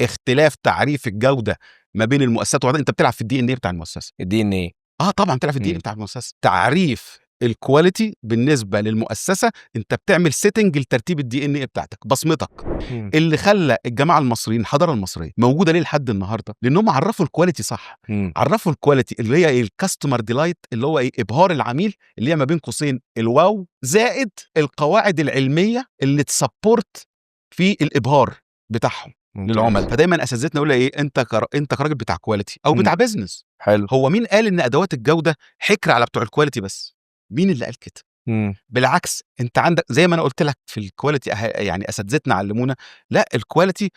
اختلاف تعريف الجوده ما بين المؤسسات انت بتلعب في الدي ان ايه بتاع المؤسسه. الدي ان ايه طبعا بتلعب في الدي ان بتاع المؤسسه. تعريف الكواليتي بالنسبه للمؤسسه انت بتعمل سيتنج لترتيب الدي ان ايه بتاعتك، بصمتك. اللي خلى الجماعه المصريين الحضاره المصريه موجوده ليه لحد النهارده؟ لانهم عرفوا الكواليتي صح. عرفوا الكواليتي اللي هي الكاستمر ديلايت، اللي هو ابهار العميل، اللي هي ما بين قوسين الواو زائد القواعد العلميه اللي تسبورت في الابهار بتاعهم للعملاء. فدايما اساتذتنا يقول ايه، انت كراجل بتاع كواليتي او بتاع بيزنس. حلو. هو مين قال ان ادوات الجوده حكر على بتوع الكواليتي بس؟ مين اللي قال كده؟ بالعكس، انت عندك زي ما انا قلت لك في الكواليتي، يعني اساتذتنا علمونا لا، الكواليتي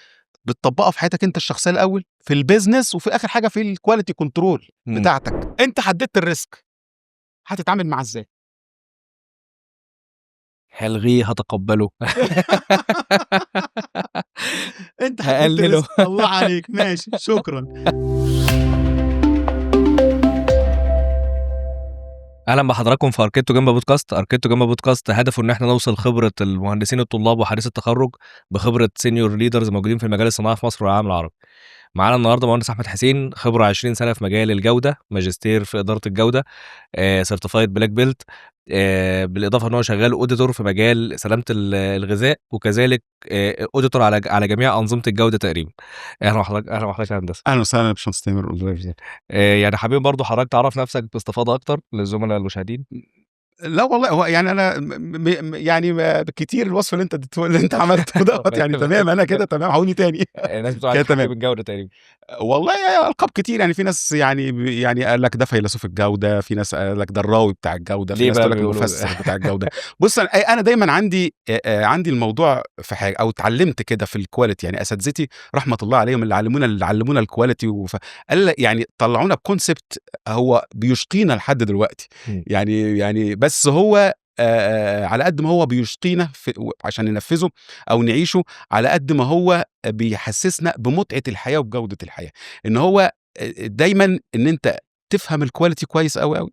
بتطبقها في حياتك انت الشخصيه الاول، في البيزنس، وفي اخر حاجه في الكواليتي كنترول بتاعتك. انت حددت الريسك، هتتعامل معاه ازاي؟ هلغيه، هتقبله. انت حددت الريسك. الله عليك، ماشي، شكرا. اهلا بحضراتكم في اركيدتو جنب بودكاست. اركيدتو جنب بودكاست هدفه ان احنا نوصل خبره المهندسين الطلاب وحديث التخرج بخبره سينيور ليدرز موجودين في المجال الصناعي في مصر والعالم العربي. معانا النهارده مهندس احمد حسين، خبره 20 سنه في مجال الجوده، ماجستير في اداره الجوده، سيرتيفايد بلاك بيلت، بالاضافه ان هو شغال اوديتور في مجال سلامه الغذاء، وكذلك اوديتور على جميع انظمه الجوده تقريبا. اهلا بحضرتك. اهلا بحضرتك يا هندسه. اهلا وسهلا يا باشمهندس تامر. يعني حابين برضو حضرتك تعرف نفسك باستفاضه اكتر للزملاء المشاهدين. لا والله، هو يعني انا يعني كتير الوصف اللي انت عملته دوت يعني تمام، انا كده تمام. عاوني تاني. الناس بتوع كده تمام تمام. بالجوده تقريبا. والله القاب كتير، يعني في ناس يعني قال لك ده فيلسوف الجوده، في ناس قال لك ده الراوي بتاع الجوده، في ناس تقول لك المفسر بتاع الجوده. بص، انا دايما عندي الموضوع في حاجه، او اتعلمت كده في الكواليتي. يعني اساتذتي رحمه الله عليهم اللي علمونا الكواليتي، قال يعني طلعونا بكونسبت هو بيشقينا لحد دلوقتي. يعني بس هو على قد ما هو بيشقينا عشان ننفذه او نعيشه، على قد ما هو بيحسسنا بمتعه الحياه وبجوده الحياه. ان هو دايما ان انت تفهم الكواليتي كويس قوي قوي،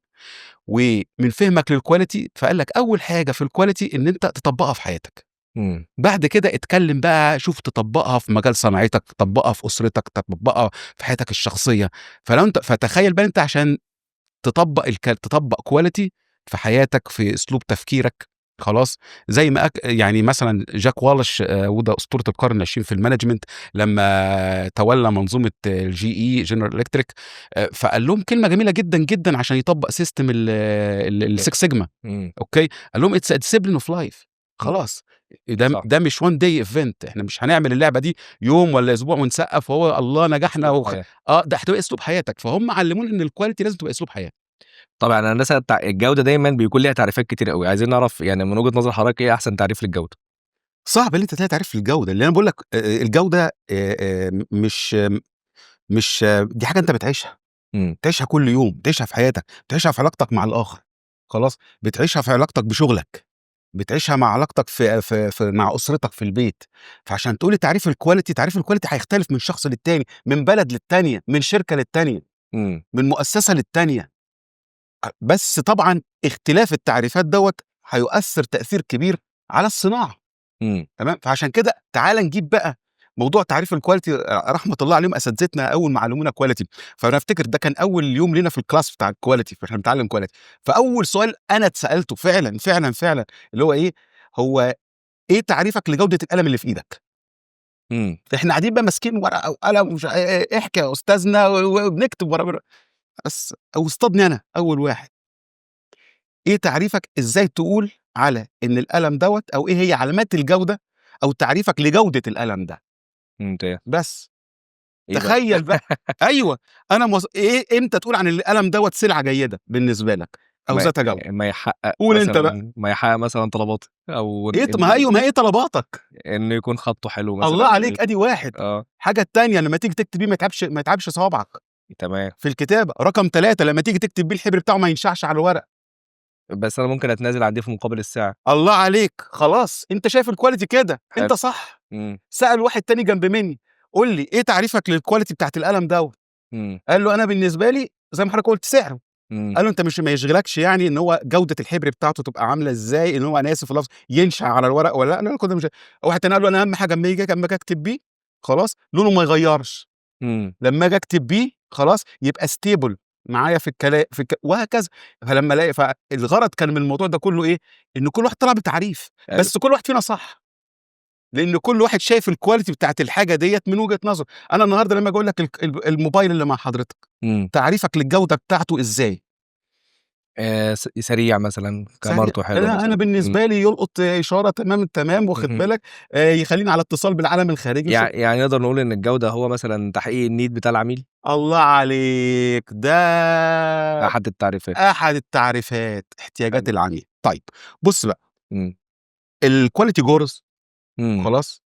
ومن فهمك للكواليتي فقال لك اول حاجه في الكواليتي ان انت تطبقها في حياتك. بعد كده اتكلم بقى، شوف تطبقها في مجال صناعتك، تطبقها في اسرتك، تطبقها في حياتك الشخصيه. فلو انت فتخيل بقى انت عشان تطبق كواليتي في حياتك، في اسلوب تفكيرك، خلاص. زي ما يعني مثلا جاك والش، وده اسطوره القرن العشرين في المانجمنت، لما تولى منظومه الجي اي جنرال الكتريك، فقال لهم كلمه جميله جدا جدا عشان يطبق سيستم السكس سيجما. اوكي، قال لهم اتس ديسيبلين اوف لايف. خلاص، ده مش وان داي ايفنت، احنا مش هنعمل اللعبه دي يوم ولا اسبوع ونسقف وهو الله نجحنا ده هتبقى اسلوب حياتك. فهم علمونا ان الكواليتي لازم تبقى اسلوب حياه. طبعا الهندسه الجوده دايما بيكون ليها تعريفات كتير قوي، عايزين نعرف يعني من وجهه نظر حضرتك ايه احسن تعريف للجوده؟ صعب ان انت تلاقي تعريف للجوده، اللي انا بقول لك الجوده مش دي حاجه انت بتعيشها. بتعيشها كل يوم، بتعيشها في حياتك، بتعيشها في علاقتك مع الاخر، خلاص، بتعيشها في علاقتك بشغلك، بتعيشها مع علاقتك في مع اسرتك في البيت. فعشان تقولي تعريف الكواليتي هيختلف من شخص للتاني، من بلد للتانيه، من شركه للتانيه، من مؤسسه للتانيه. بس طبعا اختلاف التعريفات دوت هيؤثر تاثير كبير على الصناعه. تمام. فعشان كده تعال نجيب بقى موضوع تعريف الكواليتي. رحمه الله عليهم اساتذتنا اول ما علمونا كواليتي، فانا افتكر ده كان اول يوم لينا في الكلاس بتاع الكواليتي، فاحنا بنتعلم كواليتي. فاول سؤال انا اتسالته فعلا فعلا فعلا اللي هو هو ايه تعريفك لجوده القلم اللي في ايدك؟ احنا قاعدين بقى ماسكين ورقه وقلم ومش احكي يا استاذنا وبنكتب ورا بس. او اصطادني انا اول واحد، ايه تعريفك؟ ازاي تقول على ان القلم دوت، او ايه هي علامات الجوده، او تعريفك لجوده القلم ده؟ ممتاز. بس تخيل بقى. ايوه، انا ايه امتى تقول عن القلم دوت سلعه جيده بالنسبه لك او ذات جوده؟ ما يحقق قول انت بقى. ما يحقق مثلا طلباتي، او ما ايه طلباتك؟ انه يكون خطه حلو مثلا. الله عليك، ادي واحد. حاجه الثانيه، لما تيجي تكتب بيه ما يتعبش صوابعك. تمام. في الكتابه. رقم 3، لما تيجي تكتب بيه الحبر بتاعه ما ينشعش على الورق. بس انا ممكن اتنازل عن دي في مقابل السعر. الله عليك، خلاص، انت شايف الكواليتي كده، انت صح. سأل واحد تاني جنب مني، قول لي ايه تعريفك للكواليتي بتاعت القلم دوت؟ قال له انا بالنسبه لي زي ما حضرتك قلت سعره. قال له انت مش ما يشغلكش يعني ان هو جوده الحبر بتاعته تبقى عامله ازاي، ان هو انا اسف في اللفظ ينشع على الورق ولا لا. انا كنت مش. واحد تاني قال له انا اهم حاجه اما اجي اكتب بيه خلاص لونه ما يغيرش، لما اجي اكتب بيه خلاص يبقى ستيبل معايا في الكلام وهكذا. فلما الاقي فالغرض كان من الموضوع ده كله ايه؟ ان كل واحد طلع بتعريف، بس كل واحد فينا صح، لان كل واحد شايف الكواليتي بتاعت الحاجه ديت من وجهه نظر. انا النهارده لما اجي اقول لك الموبايل اللي مع حضرتك تعريفك للجوده بتاعته ازاي؟ سريع مثلا، كاميرته حلوه. انا بالنسبه لي يلقط اشاره تمام واخد بالك، يخليني على اتصال بالعالم الخارجي. يعني نقدر نقول ان الجوده هو مثلا تحقيق النيد بتاع العميل. الله عليك، ده احد التعريفات احتياجات العميل. طيب بص بقى، الكواليتي جورز خلاص،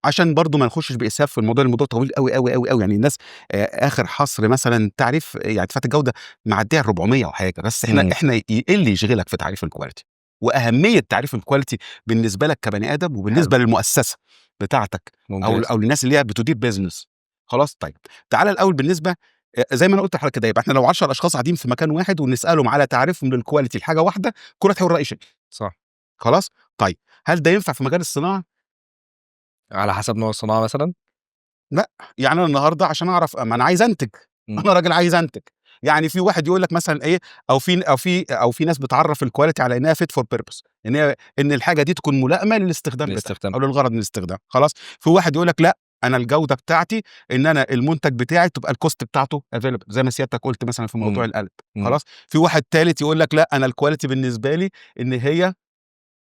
عشان برضو ما نخشش باسفاف في الموضوع طويل قوي قوي قوي قوي، يعني الناس اخر حصر مثلا تعريف يعني اتفاقات الجوده معديه 400 وحاجه، بس احنا ايه اللي يشغلك في تعريف الكواليتي واهميه تعريف الكواليتي بالنسبه لك كبني ادم وبالنسبه للمؤسسه بتاعتك او للناس اللي هي بتدير بيزنس. خلاص طيب تعالى الاول بالنسبه زي ما انا قلت لحضرتك كده، يبقى احنا لو 10 اشخاص قاعدين في مكان واحد ونسالهم على تعريفهم للكواليتي لحاجه واحده، كل واحد هيقول راي شيء. صح. خلاص طيب هل ده ينفع في مجال الصناعه؟ على حسب نوع الصناعه مثلا. لا، يعني انا النهارده عشان اعرف، ما انا عايز انتج، انا راجل عايز انتج، يعني في واحد يقول لك مثلا ايه، او في ناس بتعرف الكواليتي على انها فيت فور بيربس، ان الحاجه دي تكون ملائمه للاستخدام او للغرض من الاستخدام. خلاص في واحد يقول لك لا، انا الجوده بتاعتي ان انا المنتج بتاعي تبقى الكوست بتاعته افيلبل، زي ما سيادتك قلت مثلا في موضوع القلب. خلاص في واحد ثالث يقول لك لا، انا الكواليتي بالنسبه لي ان هي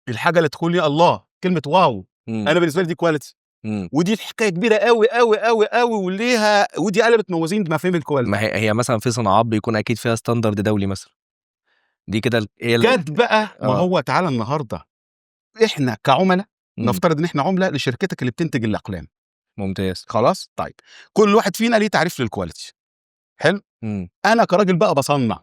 الحاجه اللي تكون لي الله كلمه واو، انا بالنسبه لي دي كواليتي. ودي حكايه كبيره قوي قوي قوي قوي، ودي قلبت موازين مفاهيم الكواليتي. ما هي مثلا في صناعات بيكون اكيد فيها ستاندرد دولي مثلا، دي كده هي جد بقى. ما هو تعالى النهارده احنا كعملاء نفترض ان احنا عملاء لشركتك اللي بتنتج الاقلام. ممتاز. خلاص طيب كل واحد فينا ليه تعريف للكواليتي. حلو. انا كراجل بقى بصنع،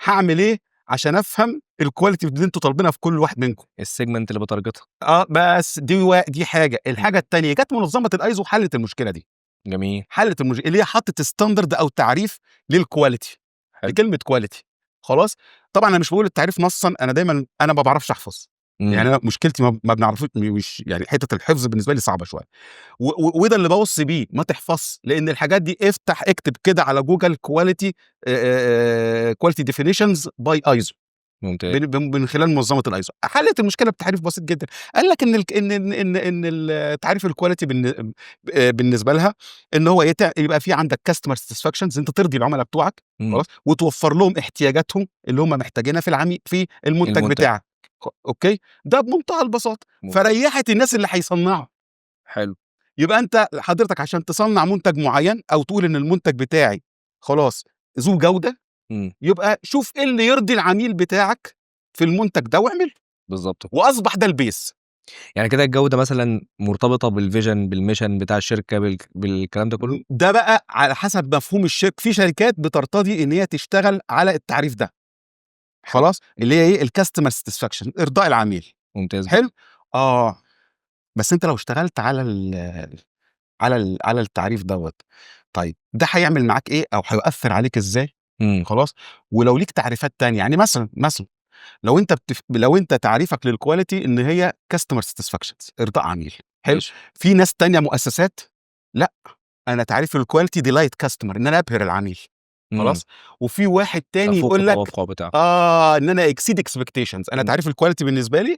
هعمل ايه عشان افهم الكواليتي اللي انتوا طالبينها في كل واحد منكم؟ السيجمنت اللي بتارجتها. بس دي حاجه. الحاجه الثانيه، جت منظمه الايزو حلت المشكله دي. جميل. حلت المشكله اللي هي حطت ستاندرد او تعريف للكواليتي، لكلمه كواليتي. خلاص طبعا انا مش بقول التعريف نصا، انا دايما انا ما بعرفش احفظ. يعني انا مشكلتي ما بنعرفش، مش يعني حته الحفظ بالنسبه لي صعبه شويه، وده اللي بوصي بيه، ما تحفظ، لان الحاجات دي اكتب كده على جوجل كواليتي ديفينيشنز باي ايزو. ممتاز. من خلال منظمه الايزو حلت المشكله بتعريف بسيط جدا. قال لك ان التعريف الكواليتي بالنسبه لها ان هو يبقى في عندك كاستمر ساتسفاكشنز، انت ترضي العملاء بتوعك خلاص، وتوفر لهم احتياجاتهم اللي هم محتاجينها في المنتج بتاعك. اوكي، ده بمنتهى البساطه. فريحت الناس اللي هيصنعوا. حلو. يبقى انت حضرتك عشان تصنع منتج معين او تقول ان المنتج بتاعي خلاص ذو جوده، يبقى شوف ايه اللي يرضي العميل بتاعك في المنتج ده واعمله بالظبط. واصبح ده البيس. يعني كده الجوده مثلا مرتبطه بالفيجن، بالميشن بتاع الشركه، بالكلام ده كله. ده بقى على حسب مفهوم الشركه. في شركات بترتضي ان هي تشتغل على التعريف ده. خلاص اللي هي ايه؟ الكاستمر ساتسفاكشن، ارضاء العميل. ممتاز. حلو. بس انت لو اشتغلت على التعريف دوت، طيب ده هيعمل معاك ايه او هيؤثر عليك ازاي؟ خلاص. ولو ليك تعريفات تانية، يعني مثلا لو انت تعريفك للكواليتي ان هي كاستمر ساتسفاكشنز، ارضاء عميل. حلو. في ناس تانية مؤسسات لا، انا تعريفي للكواليتي ديلايت كاستمر، ان انا ابهر العميل. خلاص. وفي واحد تاني يقول لك ان انا اكسيد اكسبكتيشنز، انا تعريف الكواليتي بالنسبه لي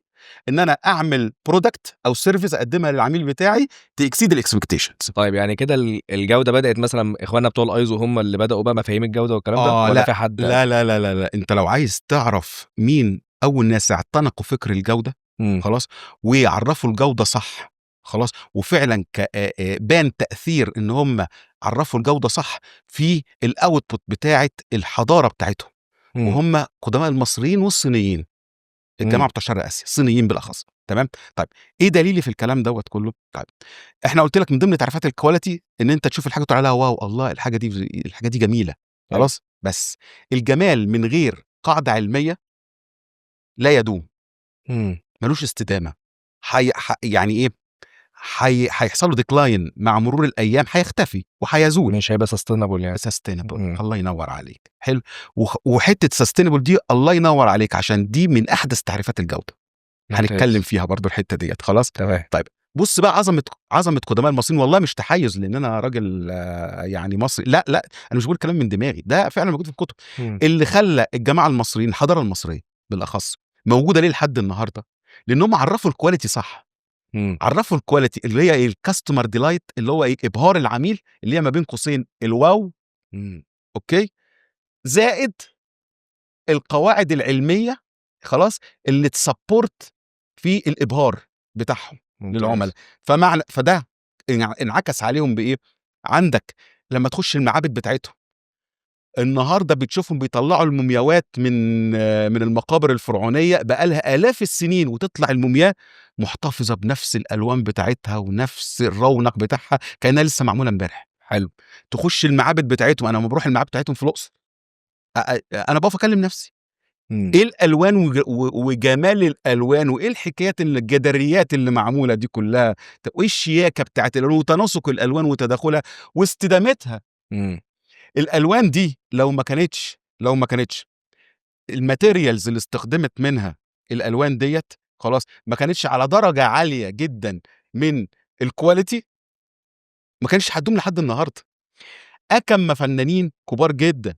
ان انا اعمل برودكت او سيرفيس اقدمها للعميل بتاعي تكسيد الاكسبكتيشنز. طيب يعني كده الجوده بدات مثلا اخواننا بتوع الايزو هم اللي بداوا بقى مفاهيم الجوده والكلام ده، ولا في حد؟ لا لا لا لا لا، انت لو عايز تعرف مين اول ناس اعتنقوا فكر الجوده خلاص ويعرفوا الجوده صح، خلاص، وفعلا بان تاثير ان هم عرفوا الجوده صح في الاوتبوت بتاعه الحضاره بتاعتهم، وهم قدماء المصريين والصينيين، الجماعه بتوع شرق اسيا، الصينيين بالاخص. تمام. طيب ايه دليلي في الكلام دوت كله؟ طيب احنا قلت لك من ضمن تعريفات الكواليتي ان انت تشوف الحاجه تقول عليها واو الله الحاجه دي جميله. خلاص. بس الجمال من غير قاعده علميه لا يدوم، ملوش استدامه. يعني ايه؟ هيحصل له ديكلاين مع مرور الايام، هيختفي وهيزول، مش هيبقى سستينابل. يعني سستينابل. الله ينور عليك. حلو. وحته سستينابل دي الله ينور عليك، عشان دي من احدث تعريفات الجوده. هنتكلم فيها برضو الحته ديت. خلاص. تمام. طيب بُص بقى عظمة قدماء المصريين، والله مش تحيُّز لإن أنا راجل يعني مصري، لأ، لأ، أنا مش باقول كلام من دماغي، ده فعلًا موجود في الكتب. اللي خلّى الجماعة المصريين، الحضارة المصرية بالأخص، موجودة ليه لحد النهارده؟ لإنهم عرّفوا الquality صح، عرّفوا الquality اللي هي إيه الcustomer delight اللي هو إيه، إبهار العميل اللي هي ما بين قوسين الواو أوكي، زائد القواعد العلمية خلاص، اللي تsupport في الإبهار بتاعهم للعملا. ممتاز. فده انعكس عليهم بإيه؟ عندك لمّا تخش المعابد بتاعتهم، النهارده بتشوفهم بيطلّعوا المومياوات من المقابر الفرعونية بقى لها آلاف السنين، وتطلع المومياء محتفظة بنفس الألوان بتاعتها ونفس الرونق بتاعها كأنها لسه معمولة امبارح. حلو. تخش المعابد بتاعتهم، أنا لمّا باروح المعابد بتاعتهم في الأقصر أنا باقف أكلم نفسي. إيه الألوان وجمال الألوان، وإيه الحكايات الجداريات اللي معمولة دي كلّها، وإيه الشياكة بتاعة الألوان وتناسق الألوان وتداخلها واستدامتها. الألوان دي لو ما كانتش الmaterials اللي استخدمت منها الألوان ديّة خلاص، ما كانتش على درجة عالية جدًا من الquality ما كانش هتدوم لحد النهارده. أكم فنانين كبار جدًا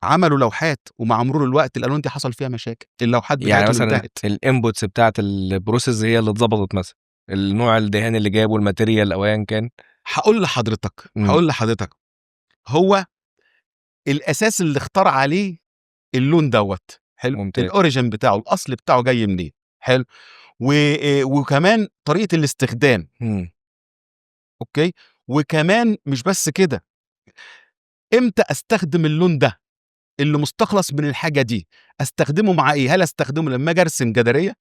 عملوا لوحات ومع مرور الوقت الألوان دي حصل فيها مشاكل، اللوحات يعني بتاعتهم مثلًا انتهت. الinputs بتاعة الprocess هي اللي اتضبطت مثلًا، النوع الدهان اللي جابه، الmaterial أو أيًا كان؟ هاقول لحضرتك، هو الأساس اللي اختار عليه اللون دوّة، حلو، ممتاز. الorigin بتاعه، الأصل بتاعه جاي منين، حلو، وكمان طريقة الاستخدام، أوكي، وكمان مش بس كده، إمتى أستخدم اللون ده اللي مستخلص من الحاجة دي، أستخدمه مع إيه؟ هل أستخدمه لمّا آجي أرسم جدارية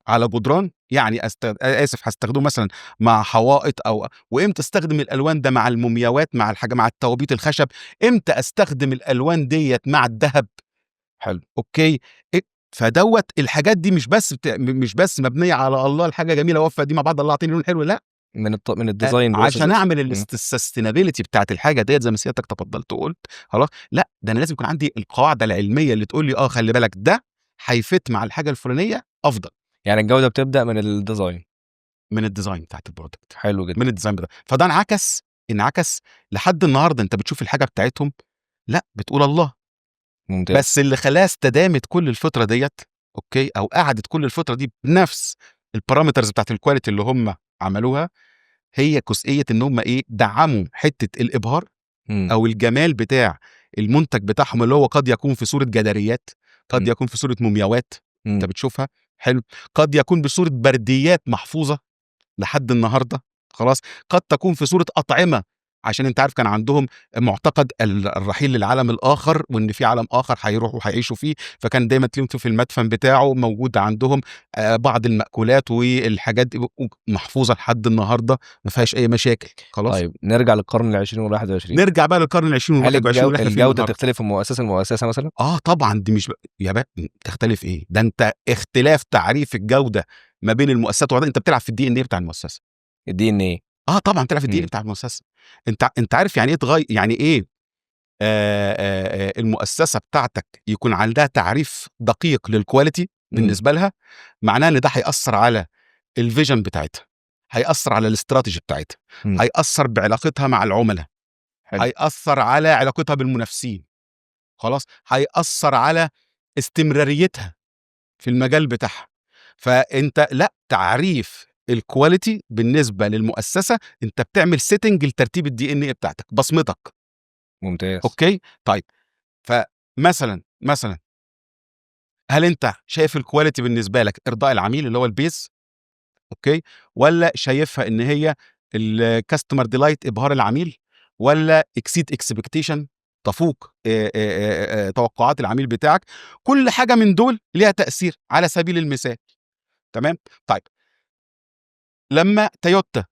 على جدران؟ يعني آسف هاستخدمه مثلًا مع حوائط وإمتى أستخدم الألوان ده مع المومياوات، مع التوابيت الخشب، إمتى أستخدم الألوان ديّة مع الدهب، حلو. أوكي، فدوّة الحاجات دي مش بس مبنية على الله الحاجة جميلة وفّق دي مع بعض الله أعطيني لون حلو، لأ، من الdesign عشان process. أعمل الsustainability بتاعة الحاجة ديّة زي ما سيادتك تفضّلت وقُلت خلاص، لأ، ده أنا لازم يكون عندي القاعدة العلمية اللي تقول لي خلّي بالك ده هيfit مع الحاجة الفلانية أفضل. يعني الجودة بتبدأ من الdesign. من الdesign بتاعة الproduct، حلو جدًا. من الdesign بتاعه، فده انعكس لحد النهارده أنت بتشوف الحاجة بتاعتهم، لأ، بتقول الله. ممتاز. بس اللي خلاها استدامت كل الفترة ديّة، أوكي، أو قعدت كل الفترة دي بنفس الparameters بتاعة الquality اللي هم عملوها، هي جزئية إن هم إيه، دعّموا حتّة الإبهار أو الجمال بتاع المنتج بتاعهم اللي هو قد يكون في صورة جداريات، قد يكون في صورة مومياوات أنت بتشوفها، حلو، قد يكون بصورة برديات محفوظة لحد النهارده خلاص، قد تكون في صورة أطعمة عشان أنت عارف كان عندهم معتقد الرحيل للعالم الآخر، وإن في عالم آخر هيروحوا هيعيشوا فيه، فكان دايمًا تلاقيهم في المدفن بتاعه موجود عندهم بعض المأكولات والحاجات دي محفوظة لحد النهارده ما فيهاش أي مشاكل، خلاص. طيب نرجع للقرن ال20 وال21. نرجع بقى للقرن ال20 هل وال21 واللي إحنا فيه الجودة النهارده. تختلف من مؤسسة لمؤسسة مثلًا؟ طبعًا دي مش تختلف إيه؟ ده أنت اختلاف تعريف الجودة ما بين المؤسسات وبعدين أنت بتلعب في الDNA بتاع المؤسسة. الDNA. طبعًا بتلعب في الDNA بتاع المؤسسة. أنت عارف يعني إيه المؤسسة بتاعتك يكون عندها تعريف دقيق للquality بالنسبة لها، معناها إن ده هيأثّر على الvision بتاعتها، هيأثّر على الstrategy بتاعتها، هيأثّر بعلاقتها مع العُملا، حلو. هيأثّر على علاقتها بالمنافسين، خلاص، هيأثّر على استمراريتها في المجال بتاعها. فأنت لأ، تعريف الquality بالنسبة للمؤسسة، أنت بتعمل setting لترتيب الDNA بتاعتك، بصمتك. ممتاز. أوكي، طيب مثلًا هل أنت شايف الquality بالنسبة لك إرضاء العميل اللي هو الbase أوكي، والّا شايفها إن هي الcustomer delight إبهار العميل، والّا exceed expectation تفوق توقعات العميل بتاعك؟ كل حاجة من دول ليها تأثير، على سبيل المثال تمام، طيب لمّا تويوتا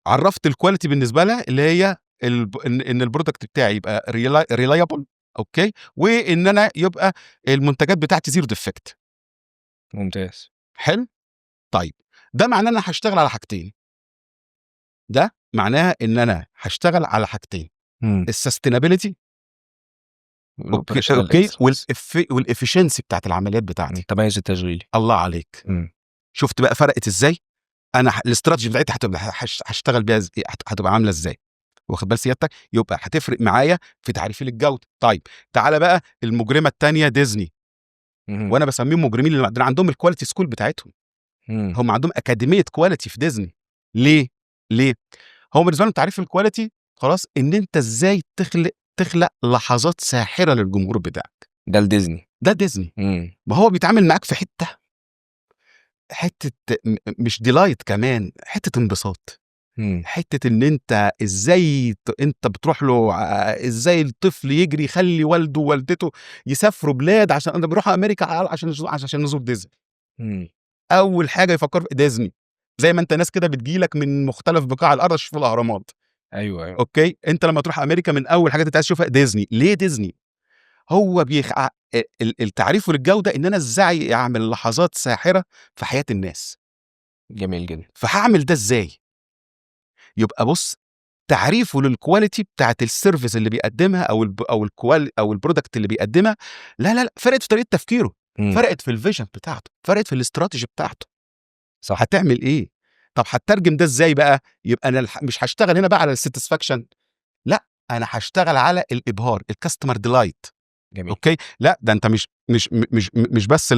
عرّفت الquality بالنسبة لها اللي هي إن الproduct بتاعي يبقى reliable أوكي، وإن أنا يبقى المنتجات بتاعتي zero defect. ممتاز. حلو، طيب ده معناه إن أنا هاشتغل على حاجتين، ده معناها إن أنا هاشتغل على حاجتين، الsustainability أوكي، والoperational excellence. والefficiency بتاعة العمليات بتاعتي. التميز التشغيلي. الله عليك. شفت بقى فرقت ازاي؟ انا الاستراتيجي بتاعتي هشتغل بيها هتبقى عامله ازاي؟ واخد بال سيادتك؟ يبقى هتفرق معايا في تعريفي للجوده. طيب تعالى بقى المجرمه الثانيه ديزني، وانا بسميهم مجرمين اللي عندهم الكواليتي سكول بتاعتهم. هم عندهم اكاديميه كواليتي في ديزني. ليه؟ هو بالنسبه لهم تعريف الكواليتي خلاص ان انت ازاي تخلق لحظات ساحره للجمهور بتاعك. ده الديزني. ده ديزني. ما هو بيتعامل معاك في حته مش ديلايت، كمان حته انبساط. حته ان انت ازاي انت بتروح له، ازاي الطفل يجري يخلي والده ووالدته يسافروا بلاد عشان انا بروح امريكا عشان نزور ديزني. اول حاجه يفكر في ديزني. زي ما انت ناس كده بتجيلك من مختلف بقاع الارض تشوف الاهرامات. ايوه اوكي، انت لما تروح امريكا من اول حاجه انت عايز تشوفها ديزني. ليه ديزني؟ هو التعريف للجوده ان انا ازاي اعمل لحظات ساحره في حياه الناس. جميل جدا. فهعمل ده ازاي؟ يبقى بص، تعريفه للكواليتي بتاعت السيرفيس اللي بيقدمها او البرودكت اللي بيقدمها، لا فرقت في طريقه تفكيره، فرقت في الفيجن بتاعته، فرقت في الاستراتيجي بتاعته. صح. هتعمل ايه؟ طب هترجم ده ازاي بقى؟ يبقى انا مش هشتغل هنا بقى على الساتسفاكشن، لا انا هشتغل على الابهار، الكاستمر ديلايت. جميل. اوكي، لا ده انت مش بس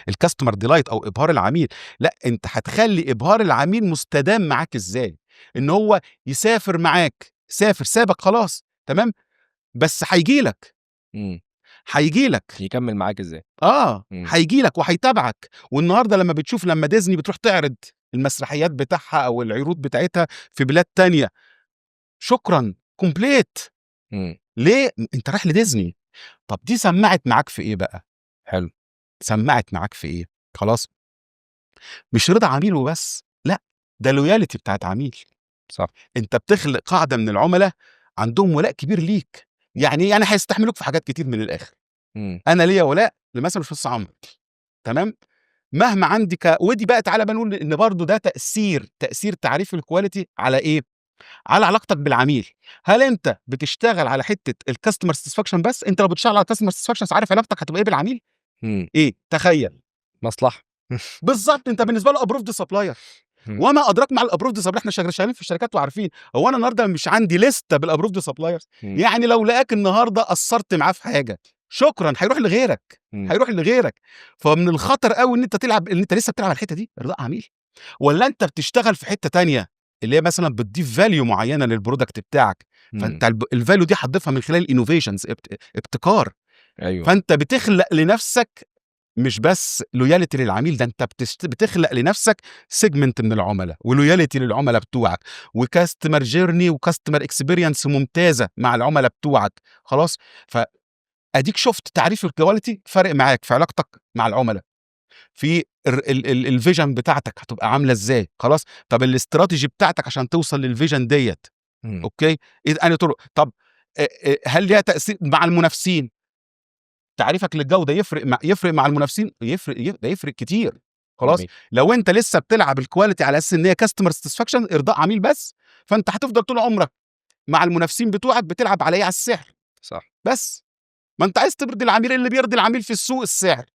الكاستمر ديلايت او ابهار العميل، لا انت هتخلي ابهار العميل مستدام معاك ازاي؟ ان هو يسافر معاك، سابك خلاص تمام، بس هيجي لك يكمل معاك ازاي؟ هيجي لك وهيتابعك. والنهارده لما ديزني بتروح تعرض المسرحيات بتاعها او العروض بتاعتها في بلاد تانية، شكرا كومبليت. ليه؟ انت رايح لديزني. طب دي سمعت معاك في ايه بقى؟ حلو. سمعت معاك في ايه؟ خلاص، مش رضا عميل وبس، لا ده لويالتي بتاعت عميل. صح. انت بتخلق قاعده من العملاء عندهم ولاء كبير ليك. يعني هيستحملوك في حاجات كتير من الاخر. انا ليا ولاء لمثلا استاذ عمرو، تمام، مهما عندي ودي بقى تعالى بنقول ان برضو ده تاثير تعريف الكواليتي على ايه؟ على علاقتك بالعميل. هل انت بتشتغل على حته الكاستمر ساتسفاكشن بس؟ انت لو بتشتغل على الكاستمر ساتسفاكشن عارف علاقتك هتبقى ايه بالعميل؟ ايه؟ تخيل. مصلحه. بالظبط، انت بالنسبه له ابروفد سبلاير. وما ادراك مع الابروفد سبلاير، احنا شغالين في الشركات وعارفين. هو انا النهارده مش عندي لسته بالابروفد سبلايرز؟ يعني لو لقاك النهارده قصرت معاه في حاجه، شكرا هيروح لغيرك. فمن الخطر قوي ان انت تلعب، ان انت لسه بتلعب على الحته دي ارضاء عميل، ولا انت بتشتغل في حته تانية اللي هي مثلا بتضيف فاليو معينه للبرودكت بتاعك. فانت الفاليو دي هتضيفها من خلال انوفيشنز، ابتكار. ايوه. فانت بتخلق لنفسك مش بس لويالتي للعميل، ده انت بتخلق لنفسك سيجمنت من العملاء، ولويالتي للعملاء بتوعك، وكاستمر جيرني وكاستمر اكسبيرينس ممتازه مع العملاء بتوعك. خلاص، فاديك شفت تعريف الكواليتي فرق معاك في علاقتك مع العملاء، في الفيجن بتاعتك هتبقى عامله ازاي. خلاص، طب الاستراتيجي بتاعتك عشان توصل للفيجن ديت. اوكي، ايه طرق؟ طب هل ليها تاثير مع المنافسين؟ تعريفك للجوده يفرق مع المنافسين، يفرق كتير. خلاص، لو انت لسه بتلعب الكواليتي على اساس ان هي كاستمر ساتسفاكشن، ارضاء عميل بس، فانت هتفضل طول عمرك مع المنافسين بتوعك بتلعب على ايه؟ على السعر. صح. بس ما انت عايز ترضي العميل، اللي بيرضي العميل في السوق السعر.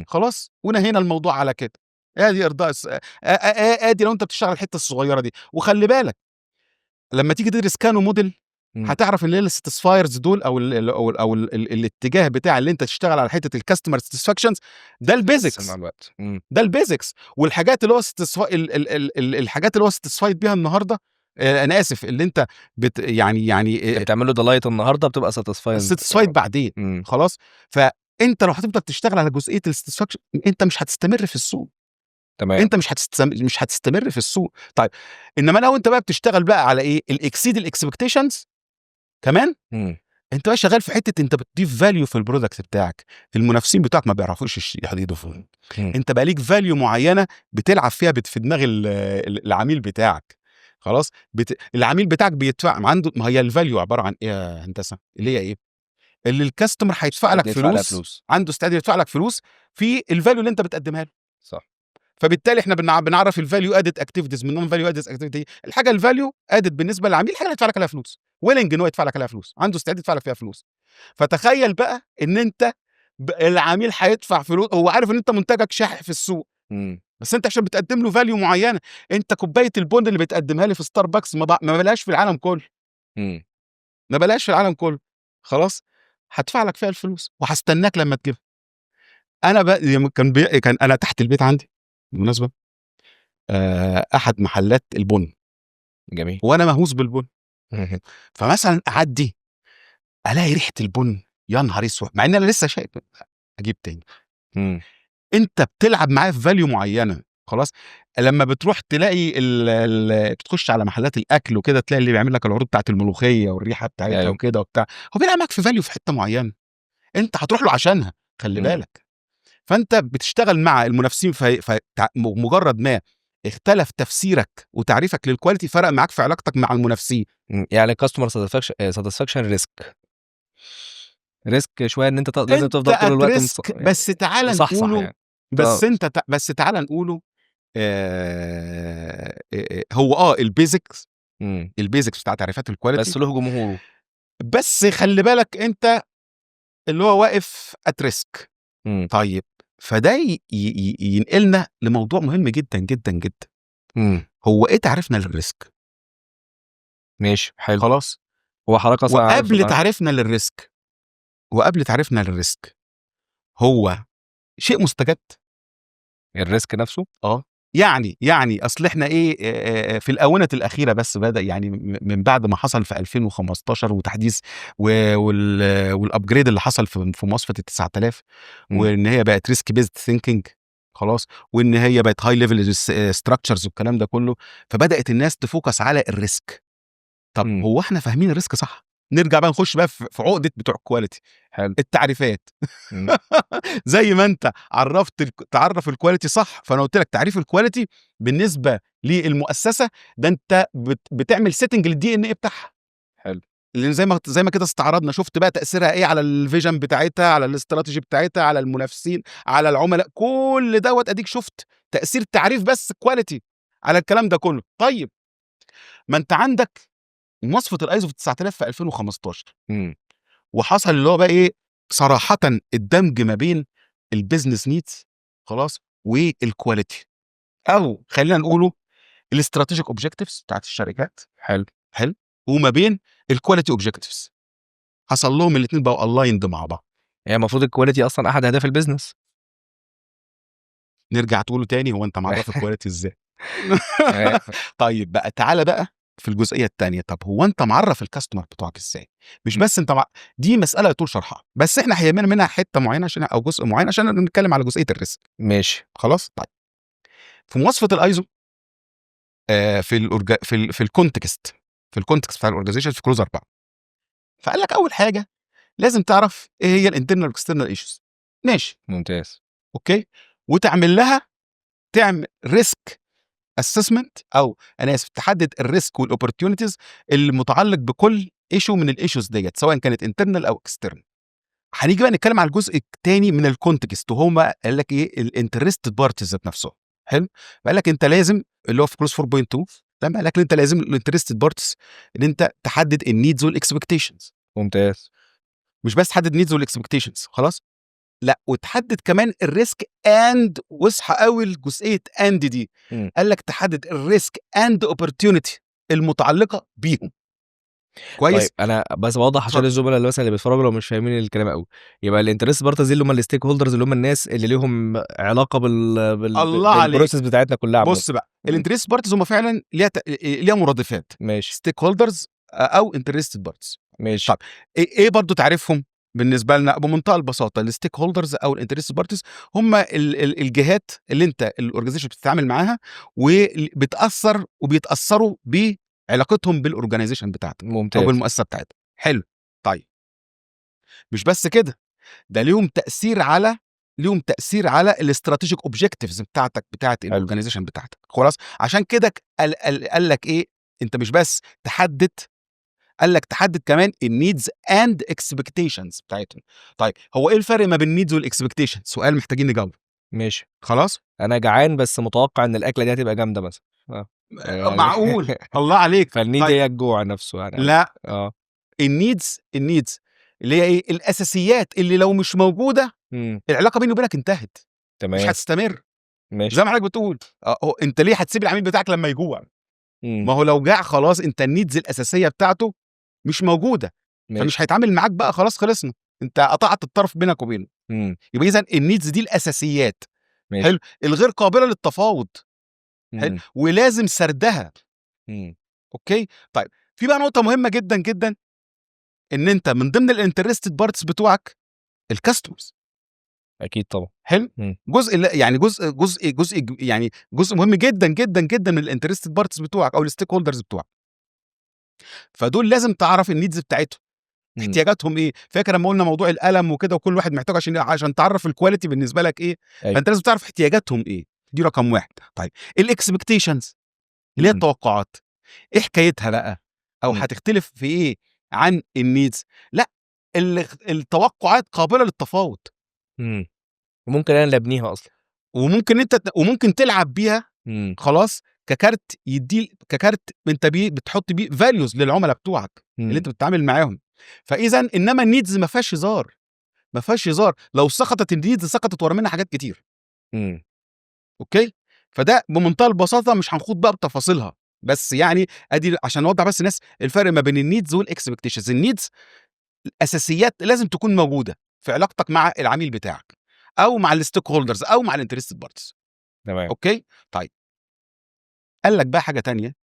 خلاص، ونهينا الموضوع على كده. ادي ارضاء ادي لو انت بتشتغل الحته الصغيره دي. وخلي بالك لما تيجي تدرس كانو موديل، هتعرف ان الساتسفايرز دول او الاتجاه بتاع اللي انت تشتغل على حته الكاستمر ساتسفاكشنز، ده البيزكس. ده البيزكس، والحاجات اللي هو الحاجات اللي هو ساتسفايد بيها النهارده، انا اسف، اللي انت يعني بتعمل له ديلايت النهارده بتبقى ساتسفايد بعدين. خلاص، فانت لو هتفضل تشتغل على جزئيه الساتسفاكشن انت مش هتستمر في السوق. تمام. انت مش هتستمر في السوق. طيب، انما لو انت بقى بتشتغل بقى على ايه؟ الاكسيد الاكسبكتيشنز كمان. انت بقى شغال في حته انت بتضيف فاليو في البرودكت بتاعك، المنافسين بتوعك ما بيعرفوش يحددوا فيه. انت بقى ليك فاليو معينه بتلعب فيها في دماغ العميل بتاعك. خلاص، العميل بتاعك بيدفع عنده، ما هي الفاليو عباره عن ايه يا هندسه؟ اللي هي ايه؟ اللي الكاستمر هيدفع لك فلوس، عنده استعداد يدفع لك فلوس في الفاليو اللي انت بتقدمها له. صح. فبالتالي احنا بنعرف الفاليو ادد اكتيفيتيز من نون فاليو ادد اكتيفيتي. الحاجه الفاليو ادد بالنسبه للعميل الحاجه اللي هيدفع لك عليها فلوس، ويلنج ان هو يدفع لك عليها فلوس، عنده استعداد يدفع لك فيها فلوس. فتخيل بقى ان انت العميل هيدفع فلوس، هو عارف ان انت منتجك شاحح في السوق، بس انت عشان بتقدم له فاليو معينه. انت كوبايه البن اللي بتقدمها لي في ستاربكس ما بلاش في العالم كله، ما بلاش في العالم كله، خلاص هدفع لك فيها الفلوس وهستناك لما تجيبها. انا بقى كان انا تحت البيت عندي بالمناسبه احد محلات البن، جميل. وانا مهووس بالبن. فمثلا اعدي الاقي ريحه البن، يا نهار اسود، مع ان انا لسه شايف اجيب تاني. انت بتلعب معاه في فاليو معينه، خلاص. لما بتروح تلاقي بتخش على محلات الاكل وكده، تلاقي اللي بيعمل لك العروض بتاعت الملوخيه والريحه بتاعتها أيوه. وكده وبتاع، هو بيلعب معاك في فاليو في حته معينه، انت هتروح له عشانها، خلي بالك. فانت بتشتغل مع المنافسين، مجرد ما اختلف تفسيرك وتعريفك للكواليتي فرق معاك في علاقتك مع المنافسين. يعني كاستمر ساتسفاكشن ريسك شويه، ان انت لازم تفضل طول الوقت ريسك، بس تعال نقوله يعني. بس تعال نقوله هو البيزكس بتاع تعريفات الكواليتي، بس له جمهوره. بس خلي بالك انت اللي هو واقف ات ريسك. طيب، فده ينقلنا لموضوع مهم جدا جدا جدا. هو ايه تعريفنا للريسك؟ ماشي، حلو. خلاص. هو حضرتك اصلا وقبل تعريفنا للريسك هو شيء مستجد. الريسك نفسه يعني اصل احنا ايه في الاونه الاخيره بس بدا، يعني من بعد ما حصل في 2015 وتحديث والابجريد اللي حصل في مواصفه ال 9000، وان هي بقت ريسك بيزد ثينكينج، خلاص، وان هي بقت هاي ليفل ستراكشرز والكلام ده كله، فبدات الناس تفوكس على الريسك. طب هو احنا فاهمين الريسك صح؟ نرجع بقى نخش بقى في عقده بتوع الكواليتي. حلو. التعريفات. زي ما انت تعرف الكواليتي صح، فانا قلت لك تعريف الكواليتي بالنسبه للمؤسسه ده انت بتعمل سيتنج للدي ان ايه بتاعها. حلو. لان زي ما كده استعرضنا، شفت بقى تاثيرها ايه على الفيجن بتاعتها، على الاستراتيجي بتاعتها، على المنافسين، على العملاء، كل دوت اديك شفت تاثير تعريف بس كواليتي على الكلام ده كله. طيب، ما انت عندك مواصفه الايزو في 9000 في 2015، وحصل اللي هو بقى ايه صراحه الدمج ما بين البيزنس نيدز، خلاص، والكواليتي، او خلينا نقوله الاستراتيجيك اوبجكتيفز بتاعت الشركات. حلو. وما بين الكواليتي اوبجكتيفز، حصل لهم الاثنين بقوا الايند مع بعض. يعني المفروض الكواليتي اصلا احد اهداف البيزنس. نرجع تقوله تاني، هو انت معرف الكواليتي ازاي؟ طيب بقى تعالى بقى في الجزئيه الثانيه. طب هو انت معرف الكاستمر بتوعك ازاي؟ مش بس انت دي مساله يطول شرحها، بس احنا هيهمنا منها حته معينه او جزء معين عشان نتكلم على جزئيه الريسك. ماشي، خلاص. طيب، في مواصفه الايزو في الكونتكست بتاع الاورجانيزيشن في كلوز 4، فقال لك اول حاجه لازم تعرف ايه هي الانترنال والاكسترنال ايشوز. ماشي، ممتاز، اوكي. تعمل ريسك اسسمنت، او انا اسف، تحدد الريسك والاوبورتيونيتيز المتعلق بكل ايشو من الايشوز ديت، سواء كانت انترنال او اكسترنال. هنيجي بقى نتكلم على الجزء الثاني من الكونتكست، وهما قال لك ايه الانترستد بارتيز ذات نفسهم. حلو. فقال لك انت لازم اللي هو في كلوز 4.2 تمام، قال لك انت لازم الانترستد بارتيز ان انت تحدد النيدز والاكسبكتيشنز. ممتاز. مش بس تحدد النيدز والاكسبكتيشنز، خلاص، لا، وتحدد كمان الريسك اند، واصحى قوي الجزئيه اند دي، قال لك تحدد الريسك اند اوبورتيونيتي المتعلقه بيهم. كويس. طيب انا بس بوضح عشان الزملاء اللي مثلا اللي بيتفرجوا لو مش فاهمين الكلام قوي. يبقى الانترست بارتيز دي اللي هم الستيك هولدرز، اللي هم الناس اللي ليهم علاقه بالبروسيس بتاعتنا كلها. بص بقى، الانترست بارتيز هم فعلا ليها مرادفات. ماشي. ستيك هولدرز او انترستد بارتيز. ماشي. طب ايه برضو تعريفهم بالنسبه لنا بمنتهى البساطه؟ الستيك هولدرز او الانترست بارتيز هم الجهات اللي انت الاورجانيزيشن بتتعامل معاها وبتاثر وبيتاثروا بعلاقتهم بالاورجانيزيشن بتاعتك. ممتاز. او بالمؤسسه بتاعتك. حلو. طيب، مش بس كده، ده ليهم تاثير على الاستراتيجيك اوبجكتيفز بتاعت الاورجانيزيشن بتاعتك. خلاص، عشان كده قال لك ايه، انت مش بس تحدد، قال لك تحدد كمان النيدز اند اكسبكتيشنز بتاعتهم. طيب، هو ايه الفرق ما بين النيدز والاكسبكتيشنز؟ سؤال محتاجين نجاوبه. ماشي. خلاص، انا جعان بس متوقع ان الاكله دي هتبقى جامده مثلا. يعني معقول. الله عليك. فالنيد هي الجوع نفسه يعني. لا، النيدز اللي هي ايه الاساسيات اللي لو مش موجوده العلاقه بيني وبينك انتهت، مش تمام هتستمر. ماشي زي ما حضرتك بتقول انت ليه هتسيب العميل بتاعك لما يجوع؟ ما هو لو جاع خلاص انت النيدز الاساسيه بتاعته مش موجوده، ماشي فمش هيتعامل معاك بقى، خلاص خلصنا، انت قطعت الطرف بينك وبينه. يبقى اذا النيدز دي الاساسيات، ماشي حلو، الغير قابله للتفاوض، حلو، مم. ولازم سردها. مم. اوكي، طيب في بقى نقطه مهمه جدا جدا، ان انت من ضمن الانترستد بارتس بتوعك الكاستمرز. اكيد طبعا حلو، مم. يعني يعني جزء مهم جدا جدا جدا من الانترستد بارتس بتوعك او الستيك هولدرز بتوعك، فدول لازم تعرف النيدز بتاعتهم، مم. احتياجاتهم ايه. فاكر لما قلنا موضوع القلم وكده، وكل واحد محتاج عشان تعرف الكواليتي بالنسبه لك ايه، أيوة. فانت لازم تعرف احتياجاتهم ايه، دي رقم واحد. طيب الاكسبكتيشنز اللي هي التوقعات، ايه حكايتها بقى، او هتختلف في ايه عن النيدز؟ لا، التوقعات قابله للتفاوض، وممكن انا اللي ابنيها اصلا، وممكن تلعب بيها، خلاص، ككارت ككارت انت بتحط بيه فاليوز للعملاء بتوعك اللي انت بتتعامل معاهم. فاذا انما النيدز ما فيهاش هزار، ما فيهاش هزار، لو سقطت النيدز سقطت ورا منها حاجات كتير. اوكي، فده بمنتهى البساطه، مش هنخوض بقى بتفاصيلها، بس يعني ادي عشان نوضح بس الناس الفرق ما بين النيدز والاكسبكتيشنز. النيدز الاساسيات لازم تكون موجوده في علاقتك مع العميل بتاعك، او مع الستيك هولدرز، او مع الانترستد بارتيز. تمام اوكي، طيب قال لك بقى حاجه تانية،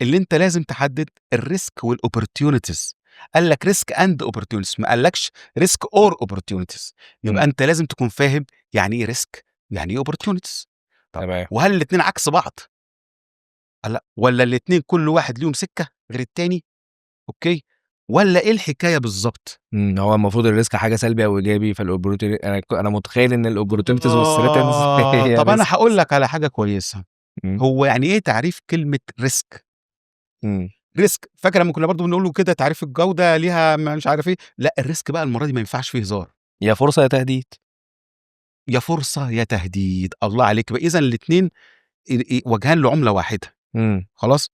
اللي انت لازم تحدد الريسك والاوبورتيونيتيز. قال لك ريسك اند اوبورتيونيتيز، ما قالكش ريسك اور اوبورتيونيتيز. يبقى انت لازم تكون فاهم يعني ايه ريسك، يعني ايه اوبورتيونيتيز. تمام وهل الاثنين عكس بعض؟ لا، ولا الاثنين كل واحد ليهم سكه غير التاني؟ اوكي، ولا ايه الحكايه بالظبط؟ هو المفروض الريسك حاجه سلبي او ايجابي، فالاوبورتونيتي انا متخيل ان الاوبورتونيتيز والثريتنز هي طب انا ريسك. هقول لك على حاجه كويسه. هو يعني ايه تعريف كلمه ريسك؟ ريسك، فاكر لما كنا برضو بنقول له كده تعريف الجوده ليها مش عارف ايه؟ لا، الريسك بقى المره دي ما ينفعش فيه هزار، يا فرصه يا تهديد، يا فرصه يا تهديد. الله عليك، يبقى اذا الاثنين وجهان لعمله واحده. خلاص،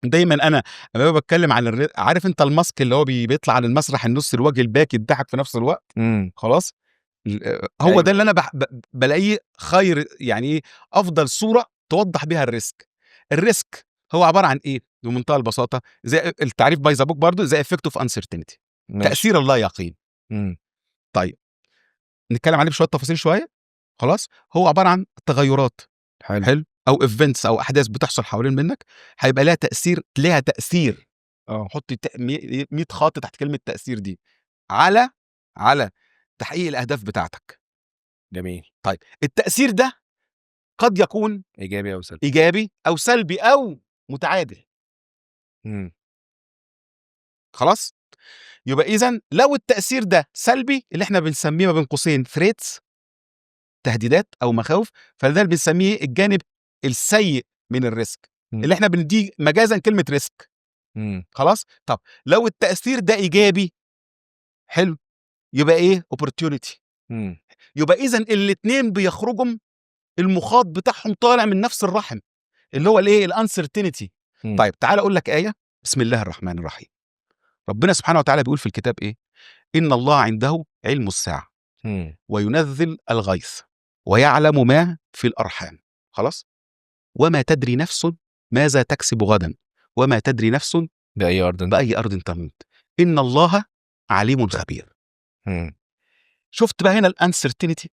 دايما انا لما بتكلم عن عارف انت الماسك اللي هو بيطلع على المسرح، النص الوجه الباكي يضحك في نفس الوقت، خلاص، هو أيوة. ده اللي انا بلاقيه خير، يعني ايه، افضل صوره توضح بيها الريسك. الريسك هو عباره عن ايه بمنتهى البساطه، زي التعريف باي ذا بوك برضه، زي افكت اوف انسرتينتي، تاثير اللا يقين. طيب نتكلم عليه بشويه تفاصيل شويه. خلاص، هو عباره عن تغيرات، حلو، او ايفنتس او احداث بتحصل حوالين منك، هيبقى لها تاثير. حط 100 خط تحت كلمه تاثير دي على تحقيق الاهداف بتاعتك. جميل. طيب التاثير ده قد يكون ايجابي او سلبي او متعادل. خلاص، يبقى اذا لو التاثير ده سلبي، اللي احنا بنسميه ما بين قوسين ثريتس، تهديدات او مخاوف، فده اللي بنسميه الجانب السيء من الريسك، اللي احنا بنديه مجازا كلمه ريسك. خلاص، طب لو التاثير ده ايجابي، حلو، يبقى ايه؟ اوبورتيونيتي. يبقى اذا الاثنين بيخرجوا المخاط بتاعهم طالع من نفس الرحم، اللي هو الايه؟ الانسرتينتي. طيب تعال اقول لك ايه. بسم الله الرحمن الرحيم. ربنا سبحانه وتعالى بيقول في الكتاب ايه؟ ان الله عنده علم الساعه وينزل الغيث ويعلم ما في الارحام. خلاص، وما تدري نفس ماذا تكسب غدا، وما تدري نفس بأي أرض تموت، إن الله عليم خبير. شفت بقى هنا الانسرتينتي،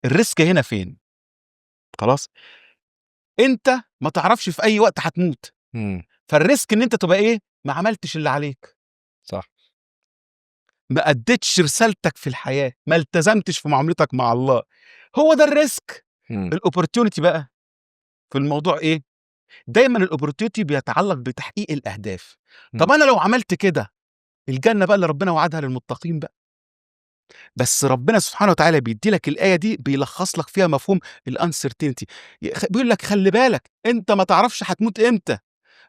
الريسك هنا فين؟ خلاص، انت ما تعرفش في اي وقت هتموت، فالريسك ان انت تبقى ايه؟ ما عملتش اللي عليك، صح، ما اديتش رسالتك في الحياه، ما التزمتش في معاملتك مع الله، هو ده الريسك. الاوبورتيونيتي بقى في الموضوع ايه؟ دايما الاوبورتيونيتي بيتعلق بتحقيق الاهداف. طب انا لو عملت كده، الجنه بقى اللي ربنا وعدها للمتقين بقى. بس ربنا سبحانه وتعالى بيدي لك الايه دي، بيلخص لك فيها مفهوم الانسرتينتي. بيقول لك خلي بالك، انت ما تعرفش هتموت امتى،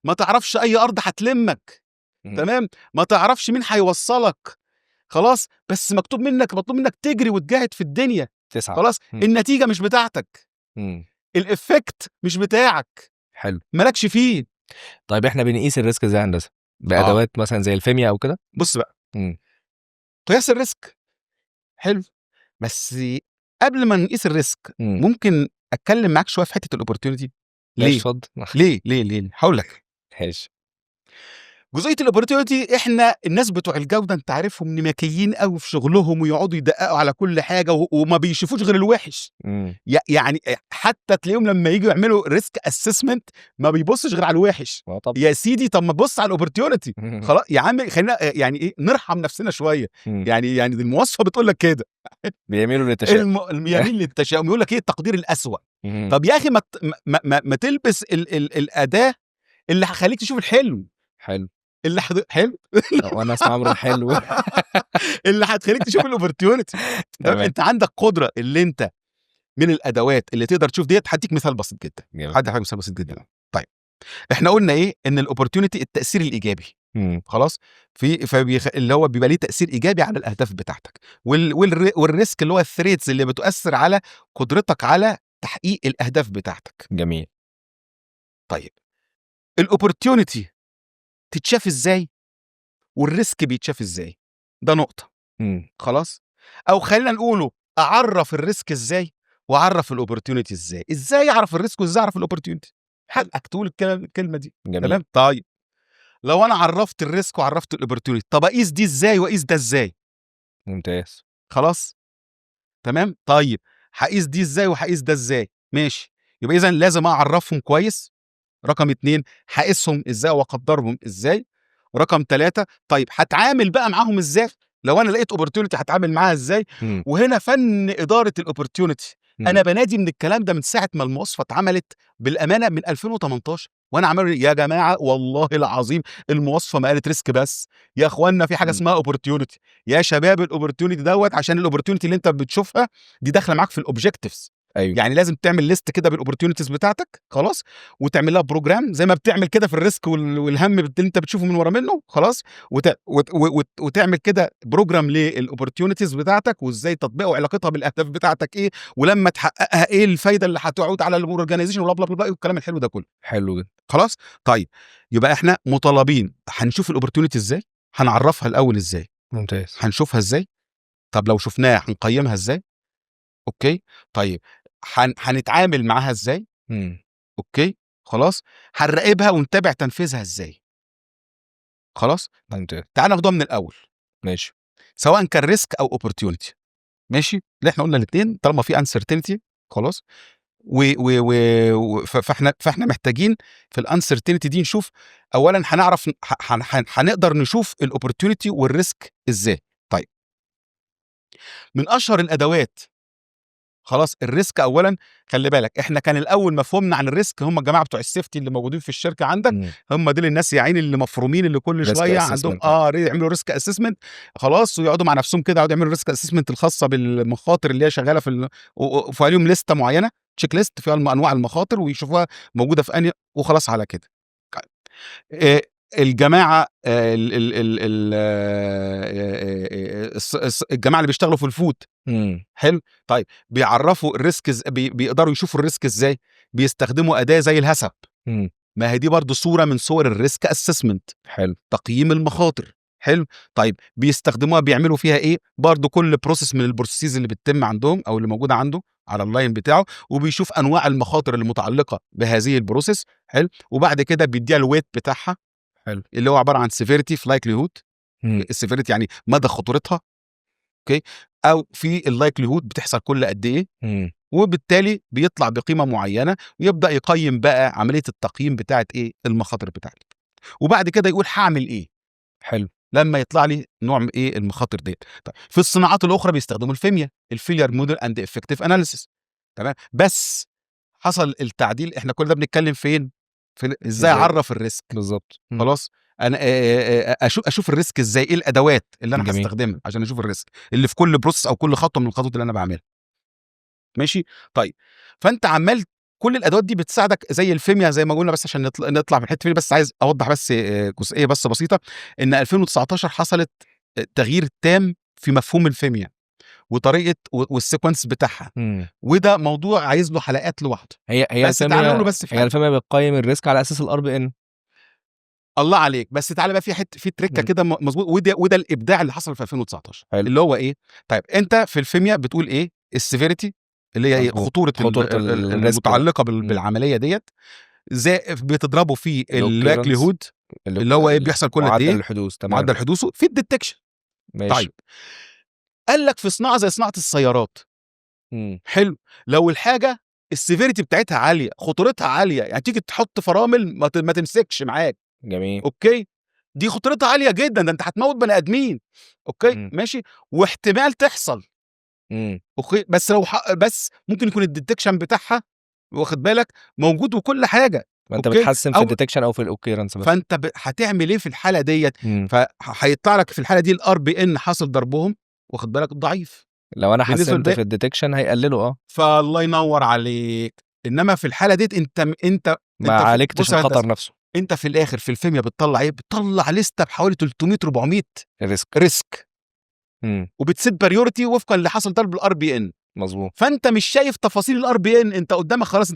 ما تعرفش اي ارض هتلمك، تمام، ما تعرفش مين هيوصلك. خلاص، بس مطلوب منك تجري وتجاهد في الدنيا. تسعة. خلاص، النتيجه مش بتاعتك، الافكت مش بتاعك، حلو، مالكش فيه. طيب احنا بنقيس الريسك ازاي يا هندسه؟ بادوات مثلا زي الفيمياء او كده؟ بص بقى، قياس الريسك. حلو. بس قبل ما نقيس الريسك ممكن اتكلم معاك شويه في حته الاوبورتيونيتي. ليه؟ ليه هقول لك. ماشي. جزئيه الاوبورتيونيتي، احنا الناس بتوع الجوده انت عارفهم نمكيين قوي في شغلهم ويقعدوا يدققوا على كل حاجه وما بيشوفوش غير الوحش. يعني حتى تلاقيهم لما يجوا يعملوا ريسك اسسمنت ما بيبصش غير على الوحش. يا سيدي طب ما تبص على الاوبورتيونيتي. خلاص يا عم خلينا يعني ايه نرحم نفسنا شويه. يعني دي المواصفه بتقول لك كده. بيميلوا للتشاؤم. يميل للتشاؤم، يقول لك ايه التقدير الاسوأ. طب يا اخي ما تلبس الاداه اللي هخليك تشوف الحلو. حلو. اللي حلو وانا اسمع امر حلو. اللي هتخليك تشوف الاوبورتيونيتي. انت عندك قدره اللي انت من الادوات اللي تقدر تشوف ديت. هديك مثال بسيط جدا. هديك مثال بسيط جدا. طيب احنا قلنا ايه ان الاوبورتيونيتي التاثير الايجابي. خلاص اللي هو بيبقى ليه تاثير ايجابي على الاهداف بتاعتك. والريسك اللي هو الثريتس اللي بتؤثر على قدرتك على تحقيق الاهداف بتاعتك. جميل. طيب الاوبورتيونيتي تتشاف ازاي والريسك بيتشاف ازاي؟ ده نقطه. خلاص. او خلينا نقوله اعرف الريسك ازاي واعرف الاوبورتيونيتي ازاي. ازاي اعرف الريسك وازاي اعرف الاوبورتيونيتي؟ حقك تقول الكلمه دي. تمام. طيب لو انا عرفت الريسك وعرفت الاوبورتيونيتي، طب اقيس دي ازاي واقيس ده ازاي؟ ممتاز. خلاص تمام. طيب هقيس دي ازاي وهقيس ده ازاي؟ ماشي. يبقى اذا لازم اعرفهم كويس. رقم 2 هقيسهم ازاي واقدرهم ازاي. رقم 3 طيب هتعامل بقى معاهم ازاي؟ لو انا لقيت اوبورتيونيتي هتعامل معاها ازاي؟ وهنا فن اداره الاوبورتيونيتي. انا بنادي من الكلام ده من ساعه ما المواصفه اتعملت بالامانه من 2018 وانا عمال يا جماعه والله العظيم المواصفه ما قالت ريسك بس يا اخوانا في حاجه اسمها اوبورتيونيتي يا شباب. الاوبورتيونيتي دوت عشان الاوبورتيونيتي اللي انت بتشوفها دي داخله معاك في الاوبجكتيفز. أيوة. يعني لازم تعمل ليست كده بالاوبورتيونيتيز بتاعتك. خلاص. وتعمل لها بروجرام زي ما بتعمل كده في الريسك والهم اللي انت بتشوفه من ورا منه. خلاص. وتعمل كده بروجرام للاوبورتيونيتيز بتاعتك وازاي تطبيقها وعلاقتها بالاهداف بتاعتك ايه ولما تحققها ايه الفايده اللي هتعود على الاورجانيزيشن وبلا بلا بلا والكلام الحلو ده كله. حلو جدا. خلاص. طيب يبقى احنا مطالبين هنشوف الاوبورتيونيتي ازاي؟ هنعرفها الاول ازاي؟ ممتاز. هنشوفها ازاي؟ طب لو شفناها هنقيمها ازاي؟ اوكي. طيب هنتعامل معاها ازاي؟ اوكي. خلاص. هنراقبها ونتابع تنفيذها ازاي؟ خلاص. ممتاز. تعال ناخدها من الاول. ماشي. سواء كان ريسك او اوبورتيونيتي. ماشي. اللي احنا قلنا الاثنين طالما في انسرتينتي. خلاص. فاحنا محتاجين في الانسرتينتي دي نشوف اولا هنعرف هنقدر نشوف الاوبورتيونيتي والريسك ازاي. طيب من اشهر الادوات. خلاص. الريسك اولا خلي بالك احنا كان الاول مفهومنا عن الريسك هم الجماعه بتوع السيفتي اللي موجودين في الشركه عندك. هم دول الناس يا عيني اللي مفرومين اللي كل شويه عندهم يعملوا ريسك اسسمنت. خلاص. ويقعدوا مع نفسهم كده يقعدوا يعملوا ريسك اسسمنت الخاصه بالمخاطر اللي هي شغاله وفي عليهم لسته معينه تشيك ليست فيها انواع المخاطر ويشوفوها موجوده في انهي وخلاص على كده. الجماعه الجماعه اللي بيشتغلوا في الفود. حلو. طيب بيعرفوا الريسك بيقدروا يشوفوا الريسك ازاي؟ بيستخدموا اداه زي الهسب. ما هي دي برضو صوره من صور الريسك اسسمنت. حلو. تقييم المخاطر. حلو. طيب بيستخدموها بيعملوا فيها ايه؟ برضو كل بروسيس من البروسيسز اللي بتتم عندهم او اللي موجوده عنده على اللاين بتاعه وبيشوف انواع المخاطر المتعلقه بهذه البروسيس. حلو. وبعد كده بيديها الويت بتاعها. حلو. اللي هو عباره عن سيفيريتي في لايكليهود. السيفيريتي يعني مدى خطورتها. اوكي. او في اللايكليهود بتحصل كل قد ايه. وبالتالي بيطلع بقيمه معينه ويبدا يقيم بقى عمليه التقييم بتاعه ايه المخاطر بتاعتي. وبعد كده يقول هعمل ايه. حلو. لما يطلع لي نوع من ايه المخاطر دي. طيب في الصناعات الاخرى بيستخدموا الفيميا الفيلير موديل اند افكتيف اناليسيس. تمام. بس حصل التعديل. احنا كل ده بنتكلم فين؟ في ازاي اعرف الريسك. بالظبط. خلاص. انا اشوف الريسك ازاي؟ ايه الادوات اللي انا هستخدمها عشان اشوف الريسك اللي في كل بروسيس او كل خطوه من الخطوات اللي انا بعملها. ماشي. طيب فانت عمال كل الادوات دي بتساعدك زي الفيميا زي ما قلنا. بس عشان نطلع من الحته دي بس عايز اوضح بس جزئيه بس بسيطه ان 2019 حصلت تغيير تام في مفهوم الفيميا وطريقه والسيكونس بتاعها. وده موضوع عايز له حلقات لوحده. هي بس تعالى نقوله بس هي الفيميا بتقيم الريسك على اساس الار بي ان. الله عليك. بس تعالى بقى في تريكه كده مظبوط، وده الابداع اللي حصل في 2019. حلو. اللي هو ايه؟ طيب انت في الفيمياء بتقول ايه؟ السيفيريتي اللي هي خطوره المتعلقه بالعمليه ديت، زي بتضربه في اللايكليهود اللي هو ايه بيحصل كل قد ايه، معدل الحدوث. تمام. معدل حدوثه في الديتكشن. ماشي. طيب قال لك في صناعه زي صناعه السيارات، حلو، لو الحاجه السيفيريتي بتاعتها عاليه، خطورتها عاليه، يعني تيجي تحط فرامل ما تمسكش معاك. جميل. اوكي، دي خطورتها عاليه جدا، ده انت هتموت بني ادمين. اوكي ماشي، واحتمال تحصل. اوكي، بس لو بس ممكن يكون الديتكشن بتاعها واخد بالك موجود وكل حاجه. ما انت بتحسن في الديتكشن او في الاوكيرنس بس. فانت هتعمل ايه في الحاله ديت؟ فهيطلع لك في الحاله دي الار بي ان حاصل ضربهم واخد بالك ضعيف. لو انا حسنت في الديتكشن هيقلله. فالله ينور عليك. انما في الحاله ديت انت ما عالجتش الخطر نفسه. انت في الاخر في الفيمياء بتطلع ايه؟ بتطلع لسته بحوالي 300 400 ريسك وبتسيت بريورتي وفقا اللي حصل ضرب الار بي ان. مظبوط. فانت مش شايف تفاصيل الار بي ان، انت قدامك خلاص،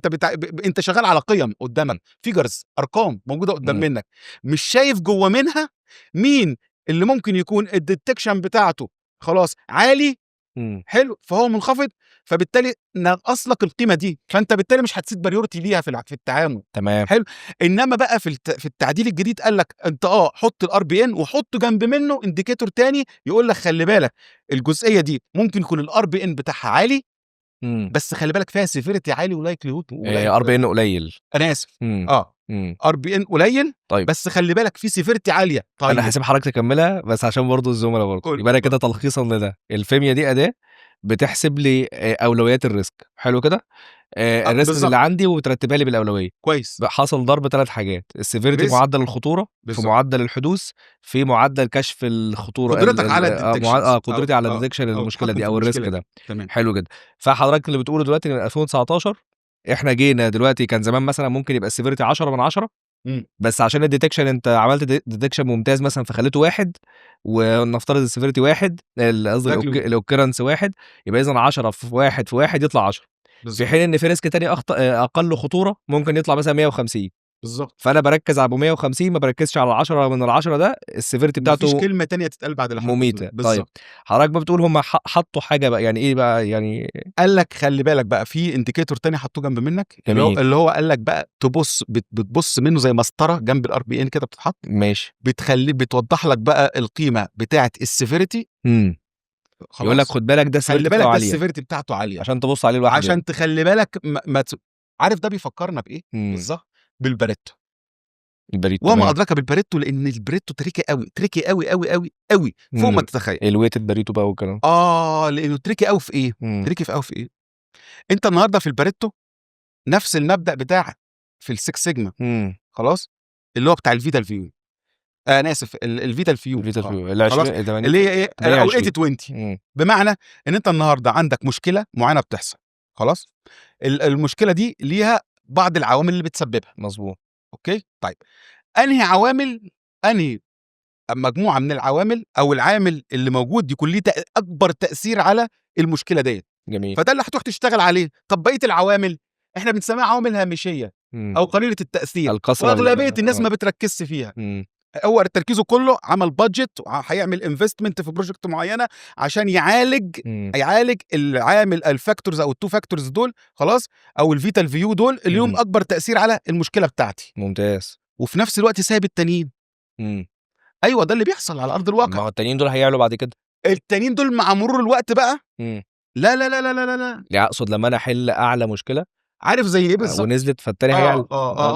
انت شغال على قيم قدامك، فيجرز، ارقام موجوده قدام منك، مش شايف جوه منها مين اللي ممكن يكون الديتكشن بتاعته خلاص عالي. حلو، فهو منخفض، فبالتالي نقص لك القيمه دي، فانت بالتالي مش هتسيت بريورتي ليها في التعامل. تمام. حلو. انما بقى في التعديل الجديد قال لك انت حط الار بي ان وحط جنب منه انديكيتور تاني يقول لك خلي بالك الجزئيه دي ممكن يكون الار بي ان بتاعها عالي، بس خلي بالك فيها سيفيريتي عالي ولايكليهود ار بي ان قليل. انا اسف ار بي ان قليل. طيب بس خلي بالك في سيفيريتي عاليه. طيب انا هسيب حضرتك تكملها بس عشان برضو الزملاء برضو يبقى انا كده تلخيصا لده، الفيمياء دي اداه بتحسب لي اولويات الريسك. حلو كده. الريسك بالزبط. اللي عندي وترتبها لي بالاولويه. كويس. حصل ضرب 3 حاجات: السيفيريتي معدل الخطوره، في معدل الحدوث، في معدل كشف الخطوره، قدرتك على الديتكشن، قدرتي على الديتكشن المشكله دي او الريسك ده. تمام. حلو جدا. فحضرتك اللي بتقوله دلوقتي من 2019 احنا جينا دلوقتي، كان زمان مثلا ممكن يبقى السيفيريتي 10 من 10 بس عشان الديتكشن انت عملت ديتكشن ممتاز مثلا فخليته 1 ونفترض السيفيريتي 1 قصدي الاوكيرنس 1 يبقى اذا 10 في 1 في 1 يطلع 10 في حين ان في ريسك تاني اقل خطوره ممكن يطلع مثلا 150 بالظبط. فانا بركز على 150 ما بركزش على 10 من ال10 ده السيفيريتي بتاعته مفيش كلمه تانية تتقال بعد مميته. طيب حضرتك بقى بتقول هم حطوا حاجه بقى يعني ايه بقى يعني قال لك خلي بالك بقى في انديكيتور تاني حطوه جنب منك اللي هو قال لك بقى تبص بتبص منه زي مسطره جنب الار بي ان كده بتتحط ماشي بتوضح لك بقى القيمه بتاعه السيفيريتي. يقول لك خد بالك ده خلي بالك ده السيفيريتي بتاعته عاليه عشان تبص عليه لوحده عشان تخلي بالك عارف ده بيفكرنا بايه بالظبط؟ بالباريتو. وما ادراك بالباريتو، لان الباريتو تريكي قوي تريكي قوي قوي قوي قوي فوق ما تتخيل. الويتد باريتو بقى والكلام لانه تريكي قوي في ايه؟ تريكي في قوي في ايه؟ انت النهارده في الباريتو نفس المبدا بتاعك في ال6 سيجما خلاص، اللي هو بتاع الفيتا الفيو. انا اسف الفيتا الفيو اللي هي ايه او 80 بمعنى ان انت النهارده عندك مشكله معينه بتحصل خلاص، المشكله دي ليها بعض العوامل اللي بتسببها. مظبوط. اوكي طيب انهي مجموعه من العوامل او العامل اللي موجود يكون ليه اكبر تاثير على المشكله ديت. جميل. فده اللي هتروح تشتغل عليه. طب بقيه العوامل احنا بنسميها عوامل هامشيه او قليله التاثير، واغلبيه الناس ما بتركزش فيها. هو تركيزه كله عمل بادجت، هيعمل انفستمنت في بروجكت معينه عشان يعالج العامل الفاكتورز او التو فاكتورز دول خلاص، او الفيتال فيو دول اللي لهم اكبر تاثير على المشكله بتاعتي. ممتاز. وفي نفس الوقت سايب التانيين. ايوه ده اللي بيحصل على ارض الواقع. ما هو التانيين دول هيعلوا بعد كده. التانيين دول مع مرور الوقت بقى لا لا لا لا لا لا يعني اقصد لما انا احل اعلى مشكله عارف زي ايه بالظبط ونزلت فالتاني هيعلى.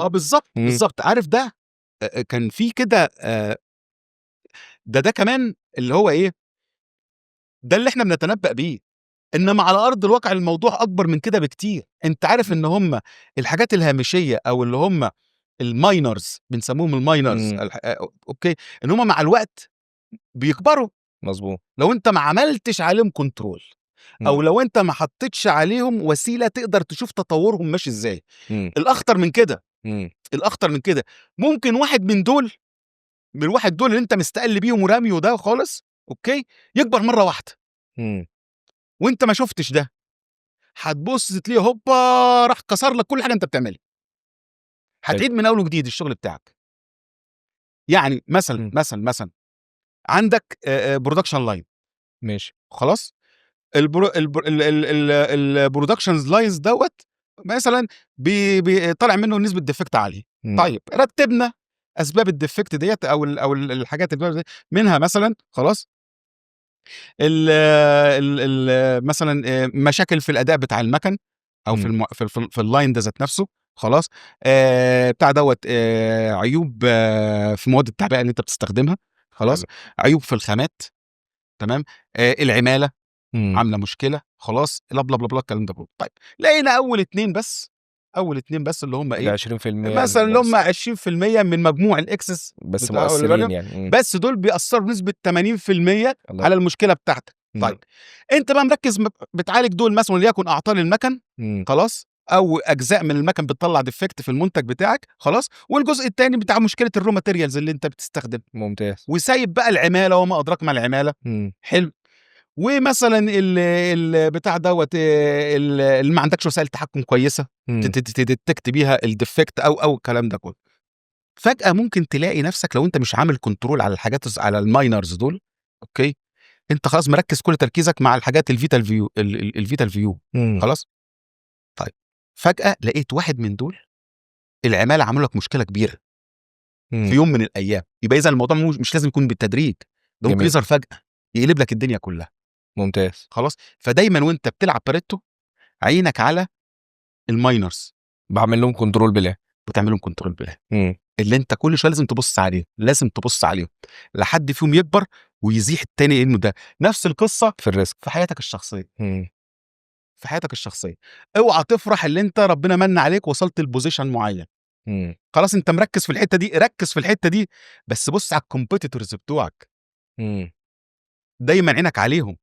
بالظبط بالظبط. عارف ده كان في كده ده كمان اللي هو ايه، ده اللي احنا بنتنبأ بيه، انما على ارض الواقع الموضوع اكبر من كده بكتير. انت عارف ان هم الحاجات الهامشيه او اللي هم الماينرز بنسموهم الماينرز اوكي، ان هم مع الوقت بيكبروا. مظبوط. لو انت ما عملتش عليهم كنترول او لو انت ما حطيتش عليهم وسيله تقدر تشوف تطورهم ماشي ازاي. الاخطر من كده الاخطر من كده ممكن واحد من الواحد دول اللي انت مستقل بيهم وراميه ده خالص اوكي يكبر مره واحده وانت ما شفتش ده، هتبص تلاقيه هوبا راح كسر لك كل حاجه انت بتعملها، هتعيد من اول وجديد الشغل بتاعك. يعني مثلا عندك برودكشن لاين، ماشي. خلاص البرودكشنز لاينز دوت مثلا طالع منه نسبه ديفكت عاليه. طيب رتبنا اسباب الديفكت ديت او الحاجات اللي منها مثلا خلاص مثلا مشاكل في الاداء بتاع المكن او في اللاين ده ذات نفسه، خلاص بتاع دوت عيوب في مواد التعبئه اللي انت بتستخدمها، خلاص عيوب في الخامات، تمام، العماله عامله مشكله، خلاص بلا بلا بلا الكلام ده كله. طيب لقينا اول اتنين بس اللي هم ايه، 20% مثلا اللي هم 20% من مجموع الاكسس بس مؤثرين يعني. بس دول بيأثروا بنسبه 80% على المشكله بتاعتك. طيب انت بقى مركز بتعالج دول مثلا وليكن اعطال المكن، خلاص، او اجزاء من المكن بتطلع ديفكت في المنتج بتاعك، خلاص، والجزء الثاني بتاع مشكله الرو ماتيريالز اللي انت بتستخدمها. ممتاز. وسايب بقى العماله وما ادراك ما العماله. حلو. ومثلا بتاع دوت اللي ما عندكش وسائل تحكم كويسه تديتكت بيها الديفكت او الكلام ده كله. فجاه ممكن تلاقي نفسك لو انت مش عامل كنترول على الحاجات، على الماينرز دول، اوكي، انت خلاص مركز كل تركيزك مع الحاجات الفيتال فيو، الفيتال فيو، خلاص. طيب فجاه لقيت واحد من دول العماله عملوا لك مشكله كبيره في يوم من الايام. يبقى اذا الموضوع مش لازم يكون بالتدريج، ده ممكن يظهر فجاه يقلب لك الدنيا كلها. ممتاز. خلاص. فدايما وانت بتلعب باريتو عينك على الماينرز، بعمل لهم كنترول بالله، بتعمل لهم كنترول بالله، اللي انت كل شويه لازم تبص عليهم لحد فيهم يكبر ويزيح التاني. انه ده نفس القصه في الريسك في حياتك الشخصيه. في حياتك الشخصيه اوعى تفرح اللي انت ربنا من عليك وصلت لبوزيشن معين. خلاص انت مركز في الحته دي، ركز في الحته دي، بس بص على الكومبيتيتورز بتوعك. دايما عينك عليهم.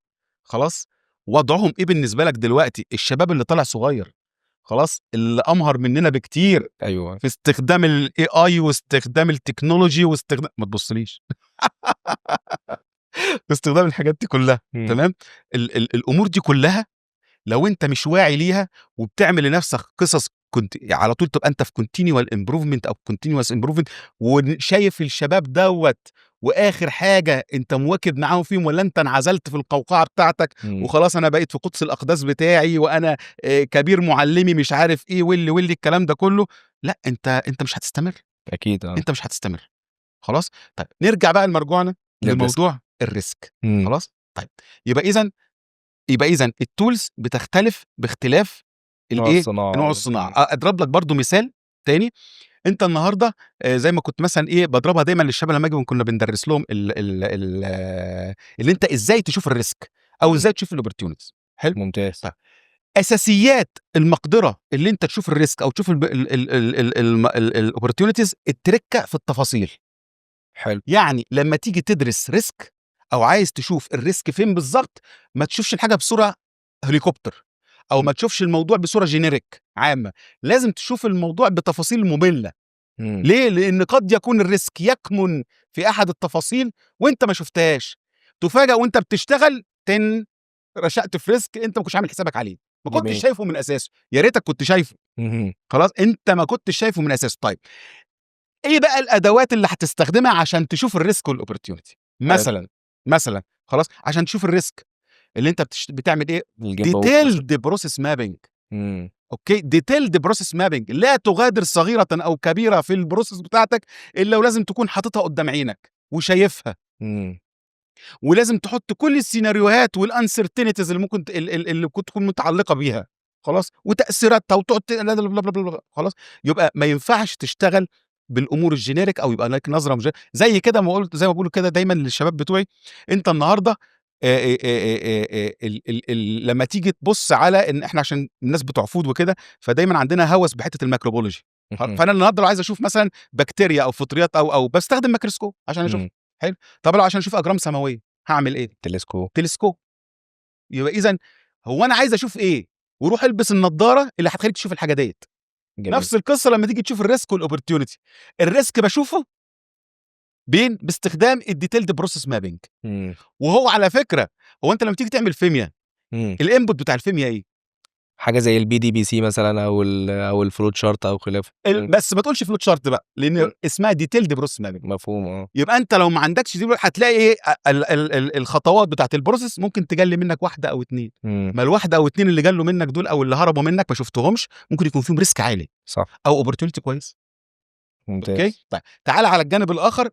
خلاص. وضعهم ايه بالنسبه لك دلوقتي؟ الشباب اللي طالع صغير، خلاص، اللي امهر مننا بكتير، ايوه، في استخدام الاي اي واستخدام التكنولوجي واستخدام، ما تبصليش في استخدام الحاجات دي كلها. تمام. الامور دي كلها لو انت مش واعي ليها وبتعمل لنفسك قصص، كنت على طول تبقى انت في كونتينيوال امبروفمنت او كونتينيوس امبروفمنت، وشايف الشباب دوت، واخر حاجه انت مواكب معاهم فيهم، ولا انت انعزلت في القوقعه بتاعتك وخلاص انا بقيت في قدس الاقداس بتاعي وانا كبير معلمي مش عارف ايه واللي الكلام ده كله. لا، انت مش هتستمر. اكيد انت مش هتستمر. خلاص. طيب نرجع بقى لمرجوعنا لموضوع الريسك. خلاص. طيب يبقى اذا التولز بتختلف باختلاف الايه، نوع الصناعه. اضرب لك برضو مثال تاني. انت النهارده زي ما كنت مثلا ايه بضربها دايما للشباب لما اجي كنا بندرس لهم اللي انت ازاي تشوف الريسك او ازاي تشوف الاوبورتيونيتيز. حلو. ممتاز. طيب اساسيات المقدره اللي انت تشوف الريسك او تشوف الاوبورتيونيتيز، التركه في التفاصيل. حلو. يعني لما تيجي تدرس ريسك او عايز تشوف الريسك فين بالظبط، ما تشوفش الحاجه بصوره هليكوبتر، او ما تشوفش الموضوع بصوره جينيريك عامه. لازم تشوف الموضوع بتفاصيل ممله. ليه؟ لان قد يكون الريسك يكمن في احد التفاصيل وانت ما شفتهاش، تفاجأ وانت بتشتغل رشقت في ريسك انت ما كنتش عامل حسابك عليه، ما كنتش شايفه من اساسه. يا ريتك كنت شايفه. خلاص، انت ما كنتش شايفه من اساسه. طيب ايه بقى الادوات اللي هتستخدمها عشان تشوف الريسك والاوبورتيونيتي؟ مثلا خلاص، عشان تشوف الريسك اللي انت بتعمل ايه؟ ديتيلد بروسيس مابينج. اوكي، ديتيلد بروسيس مابينج، لا تغادر صغيره او كبيره في البروسيس بتاعتك الا ولازم تكون حاططها قدام عينك وشايفها. ولازم تحط كل السيناريوهات والانسرتينيتيز اللي ممكن اللي كنت تكون متعلقه بيها، خلاص، وتاثيراتها، وتقعد خلاص. يبقى ما ينفعش تشتغل بالامور الجينيريك او يبقى لك نظره زي كده ما قلت، زي ما بقول كده دايما للشباب بتوعي. انت النهارده لما تيجي تبص على ان احنا عشان الناس بتوع فود وكده، فدايما عندنا هوس بحته الميكروبولوجي. فانا النهارده لو عايز اشوف مثلا بكتيريا او فطريات او بستخدم ميكروسكوب عشان اشوف. حلو. طب لو عشان اشوف اجرام سماويه هعمل ايه؟ تلسكوب. يبقى اذا هو انا عايز اشوف ايه؟ وروح البس النضاره اللي هتخليك تشوف الحاجه ديت. نفس القصه لما تيجي تشوف الريسك والاوبورتيونيتي. الريسك بشوفه باستخدام الديتيلد بروسيس مابينج. وهو على فكره، هو انت لما تيجي تعمل فيمياء، الانبوت بتاع الفيمياء ايه؟ حاجه زي البي دي بي سي مثلا او الفلوت شارت او خلافه. بس ما تقولش فلوت شارت بقى، لان اسمها ديتيلد بروسيس مابنج. مفهوم. يبقى انت لو ما عندكش دي هتلاقي ايه الخطوات بتاعت البروسيس ممكن تجلي منك واحده او اتنين. ما الواحده او اتنين اللي جلوا منك دول او اللي هربوا منك ما شفتهمش، ممكن يكون فيهم ريسك عالي صح او اوبورتيونيتي كويس. ممتاز. اوكي طيب تعال على الجانب الاخر.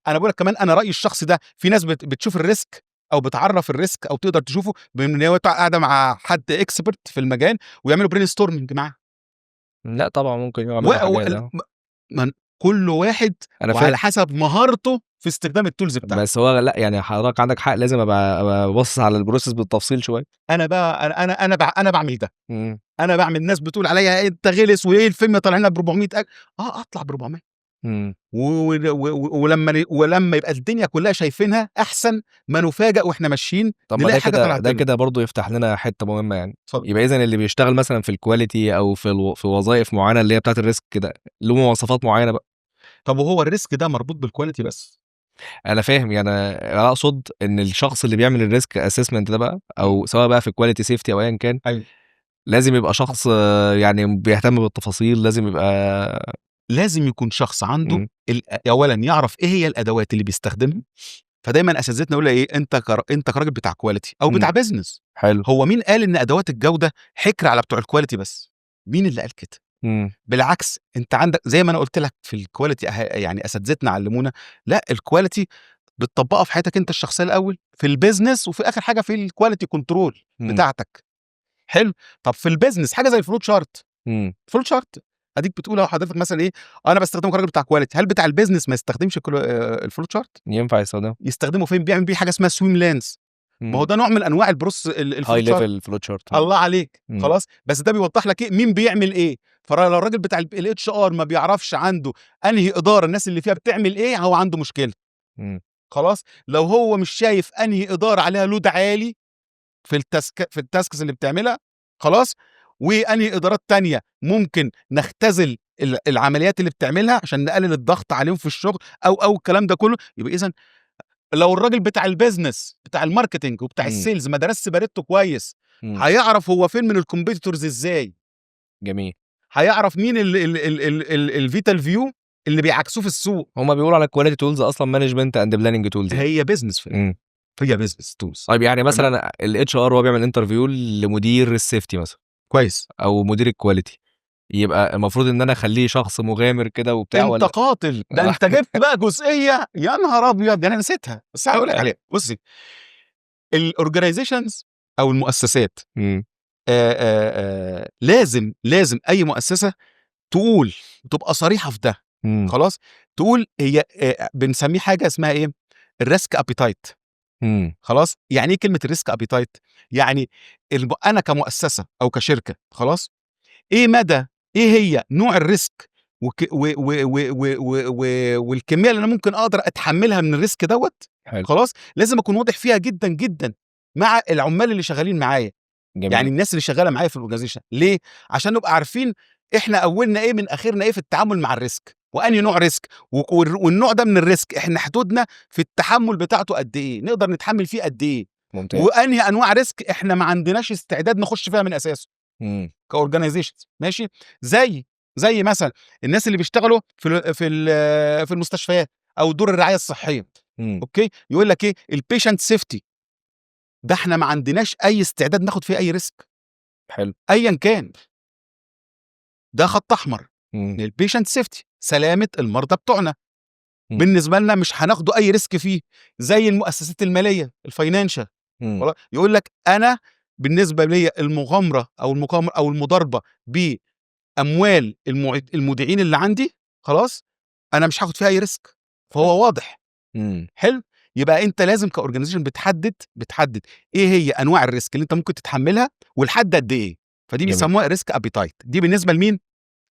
انا بقول لك كمان، انا رايي الشخصي ده، في ناس بتشوف الريسك او بتعرف الريسك او تقدر تشوفه بان هي قاعده مع حد اكسبرت في المجال ويعملوا برين ستورمنج معاه. لا طبعا ممكن يعملوا حاجات كل واحد وعلى حسب مهارته في استخدام التولز بتاعته. بس هو لا يعني حضرتك عندك حق، لازم ابقى ببص على البروسيس بالتفصيل شويه. انا بعمل ده. انا بعمل، الناس بتقول عليا انت غلس وايه الفيلم طالع لنا ب 400 اطلع ب 400. ولما يبقى الدنيا كلها شايفينها احسن ما نفاجئ واحنا ماشيين نلاقي حاجه طلعت. ده كده برضه يفتح لنا حته مهمه يعني. يبقى اذا اللي بيشتغل مثلا في الكواليتي او في وظائف معينه اللي هي بتاعه الريسك كده له مواصفات معينه بقى. طب وهو الريسك ده مربوط بالكواليتي بس؟ انا فاهم يعني، انا اقصد ان الشخص اللي بيعمل الريسك اسسمنت ده بقى، او سواء بقى في الكواليتي سيفتي او ايا كان، أيوة. لازم يبقى شخص يعني بيهتم بالتفاصيل، لازم يكون شخص عنده اولا يعرف ايه هي الادوات اللي بيستخدمها. فدايما اساتذتنا يقول ايه، انت كراجل بتاع كواليتي او بتاع بيزنس، حلو. هو مين قال ان ادوات الجوده حكر على بتوع الكواليتي بس؟ مين اللي قال كده؟ بالعكس، انت عندك زي ما انا قلت لك في الكواليتي، يعني اساتذتنا علمونا لا، الكواليتي بتطبقها في حياتك انت الشخصيه الاول، في البيزنس، وفي اخر حاجه في الكواليتي كنترول بتاعتك. حلو. طب في البيزنس حاجه زي الفلوت شارت. الفلوت شارت اديك بتقول لو حضرتك مثلا ايه، انا بستخدمه كراجل بتاع كواليتي، هل بتاع البيزنس ما يستخدمش الفلوت شارت؟ ينفع يستخدمه فين؟ بيعمل بيه حاجه اسمها سويم لانس. ما هو ده نوع من انواع هاي ليفل فلوت شارت. الله عليك. خلاص، بس ده بيوضح لك ايه مين بيعمل ايه. فلو الراجل بتاع الاتش ار ما بيعرفش عنده انهي اداره الناس اللي فيها بتعمل ايه، هو عنده مشكله. خلاص، لو هو مش شايف انهي اداره عليها لود عالي في التاسكس اللي بتعملها، خلاص، وانهي ادارات تانية ممكن نختزل العمليات اللي بتعملها عشان نقلل الضغط عليهم في الشغل او الكلام ده كله. يبقى اذا لو الراجل بتاع البيزنس بتاع الماركتنج وبتاع السيلز ما درسش باريتو كويس، هيعرف هو فين من الكومبيتيتورز ازاي. جميل. هيعرف مين الفيتال فيو اللي بيعكسوه في السوق. هما بيقولوا على الكواليتي تولز اصلا مانجمنت اند بلاننج تولز. هي بيزنس هي بيزنس تولز. طيب يعني مثلا الاتش ار هو بيعمل انترفيو لمدير السيفتي مثلا، كويس، او مدير الكواليتي، يبقى المفروض ان انا اخليه شخص مغامر كده وبتاع، انت قاتل ده انت جبت بقى جزئيه يا نهار ابيض، انا نسيتها بس هقول لك عليها. بصي، الاورجنايزيشنز او المؤسسات لازم اي مؤسسه تقول، تبقى صريحه في ده. خلاص، تقول هي بنسميه حاجه اسمها ايه، الريسك ابيتايت. خلاص، يعني ايه كلمه الريسك ابيتايت؟ يعني انا كمؤسسه او كشركه، خلاص، ايه هي نوع الريسك والكميه اللي انا ممكن اقدر اتحملها من الريسك دوت. خلاص، لازم اكون واضح فيها جدا جدا مع العمال اللي شغالين معايا. يعني الناس اللي شغاله معايا في الاورجانيزيشن. ليه؟ عشان نبقى عارفين احنا اولنا ايه من اخرنا ايه في التعامل مع الريسك، وانهي نوع ريسك، والنوع ده من الريسك احنا حدودنا في التحمل بتاعته قد ايه، نقدر نتحمل فيه قد ايه. ممتاز. وانهي انواع ريسك احنا ما عندناش استعداد نخش فيها من اساسه كاورجانيزيشن. ماشي، زي مثلا الناس اللي بيشتغلوا في المستشفيات او دور الرعايه الصحيه. اوكي، يقول لك ايه، البيشنت سيفتي ده احنا ما عندناش اي استعداد ناخد فيه اي ريسك. حلو. ايا كان، ده خط احمر للبيشنت سيفتي، سلامه المرضى بتوعنا. بالنسبه لنا مش هناخدوا اي ريسك فيه. زي المؤسسات الماليه الفاينانشال، يقول لك انا بالنسبه لي المغامره او المضاربه باموال المودعين اللي عندي، خلاص، انا مش هاخد فيها اي ريسك. فهو واضح. حلو. يبقى انت لازم كاورجانيزيشن بتحدد ايه هي انواع الريسك اللي انت ممكن تتحملها والحد قد ايه. فدي بيسموها ريسك ابيتايت. دي بالنسبه لمين؟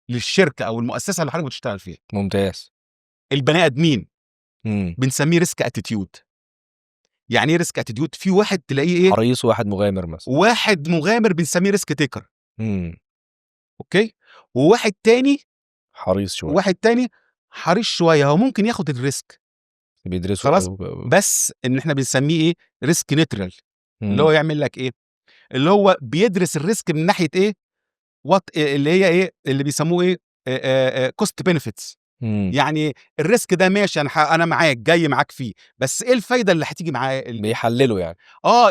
للشركه او المؤسسه اللي حضرتك بتشتغل فيها. ممتاز. البني ادمين بنسميه ريسك اتيتيود. يعني ايه ريسك اتيتيود؟ في واحد تلاقيه ايه، حريص، وواحد مغامر مثلا. واحد مغامر بنسميه ريسك تيكر. اوكي. وواحد تاني حريص شويه. واحد تاني حريص شويه، هو ممكن ياخد الريسك بيدرسه خلاص، بس ان احنا بنسميه ايه، ريسك نيترال. اللي هو يعمل لك ايه، اللي هو بيدرس الريسك من ناحيه ايه، اللي هي ايه اللي بيسموه ايه كوست بنفيتس. يعني الريسك ده ماشي، انا معاك، جاي معاك فيه، بس ايه الفايده اللي هتيجي معاه؟ بيحلله يعني.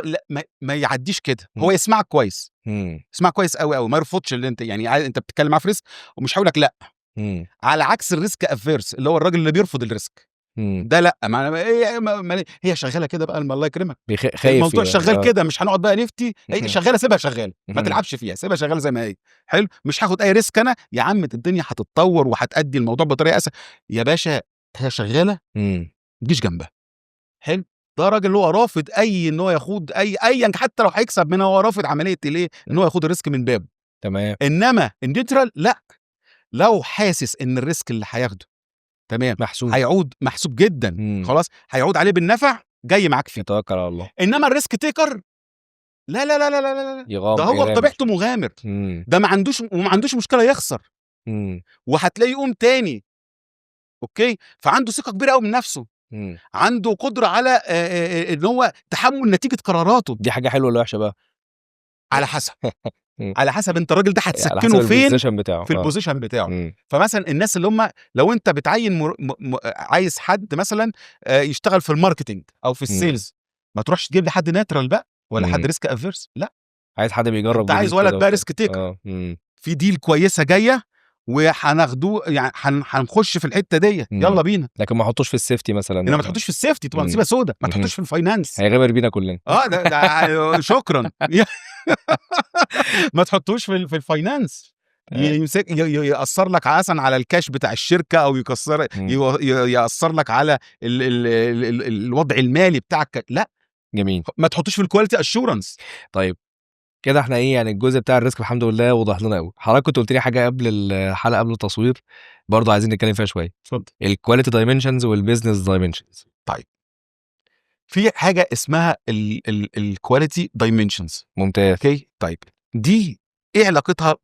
لا ما يعديش كده. هو يسمعك كويس، يسمعك كويس قوي قوي، ما يرفضش اللي انت يعني انت بتتكلم معاه في ريسك ومش هقول لك لا. على عكس الريسك افيرس اللي هو الراجل اللي بيرفض الريسك ده، لا هي شغاله كده بقى، الله يكرمك، خايف الموضوع شغال كده، مش هنقعد بقى نفتي، هي شغاله سيبها شغاله، ما تلعبش فيها، سيبها شغاله زي ما هي. حلو، مش هاخد اي ريسك انا يا عم، الدنيا هتتطور وهتأدي الموضوع بطريقه اسهل يا باشا، هي شغاله ما تجيش جنبها. حلو، ده راجل اللي هو رافض ان هو ياخد ايا حتى لو هيكسب منها، هو رافض عمليه الايه، ان هو ياخد الريسك من بابه. تمام. انما النيوترال لا، لو حاسس ان الريسك اللي هياخده تمام محسوب، هيعود محسوب جدا، خلاص هيعود عليه بالنفع، جاي معاك فيه. يتوكل على الله. انما الريسك تيكر لا لا لا لا لا لا، ده هو بطبيعته مغامر، ده ما عندوش مشكله يخسر، وهتلاقيه يقوم تاني. اوكي، فعنده ثقه كبيره قوي من نفسه، عنده قدره على ان هو تحمل نتيجه قراراته. دي حاجه حلوه ولا وحشه بقى؟ على حسب على حسب انت الراجل ده هتسكنه فين في البوزيشن بتاعه. فمثلا الناس اللي هم لو انت بتعين عايز حد مثلا يشتغل في الماركتينج او في السيلز، ما تروحش تجيب لي حد ناترال بقى ولا حد ريسك افيرس، لا، عايز حد بيجرب، انت عايز ولد بقى ريسك تيكر. في ديل كويسه جايه وهناخدوه، يعني هنخش في الحته دي، يلا بينا. لكن ما احطوش في السيفتي مثلا، انما ما تحطوش في السيفتي، تبقى نصيبه سودا. ما تحطوش في الفاينانس، هيغامر بينا كلنا. ده شكرا ما تحطوش في الفاينانس، يمسك يأثر لك مثلا على الكاش بتاع الشركه، او يأثر لك على الوضع المالي بتاعك، لا. جميل. ما تحطوش في الكواليتي اشورنس. طيب كده احنا ايه يعني، الجزء بتاع الريسك الحمد لله وضح لنا قوي. حضرتك كنت قلت لي حاجه قبل الحلقه، قبل التصوير، برضه عايزين نتكلم فيها شويه. اتفضل. الكواليتي دايمنشنز والبيزنس دايمنشنز. طيب، في حاجه اسمها الكواليتي دايمنشنز. ممتاز. اوكي، طيب دي ايه علاقتها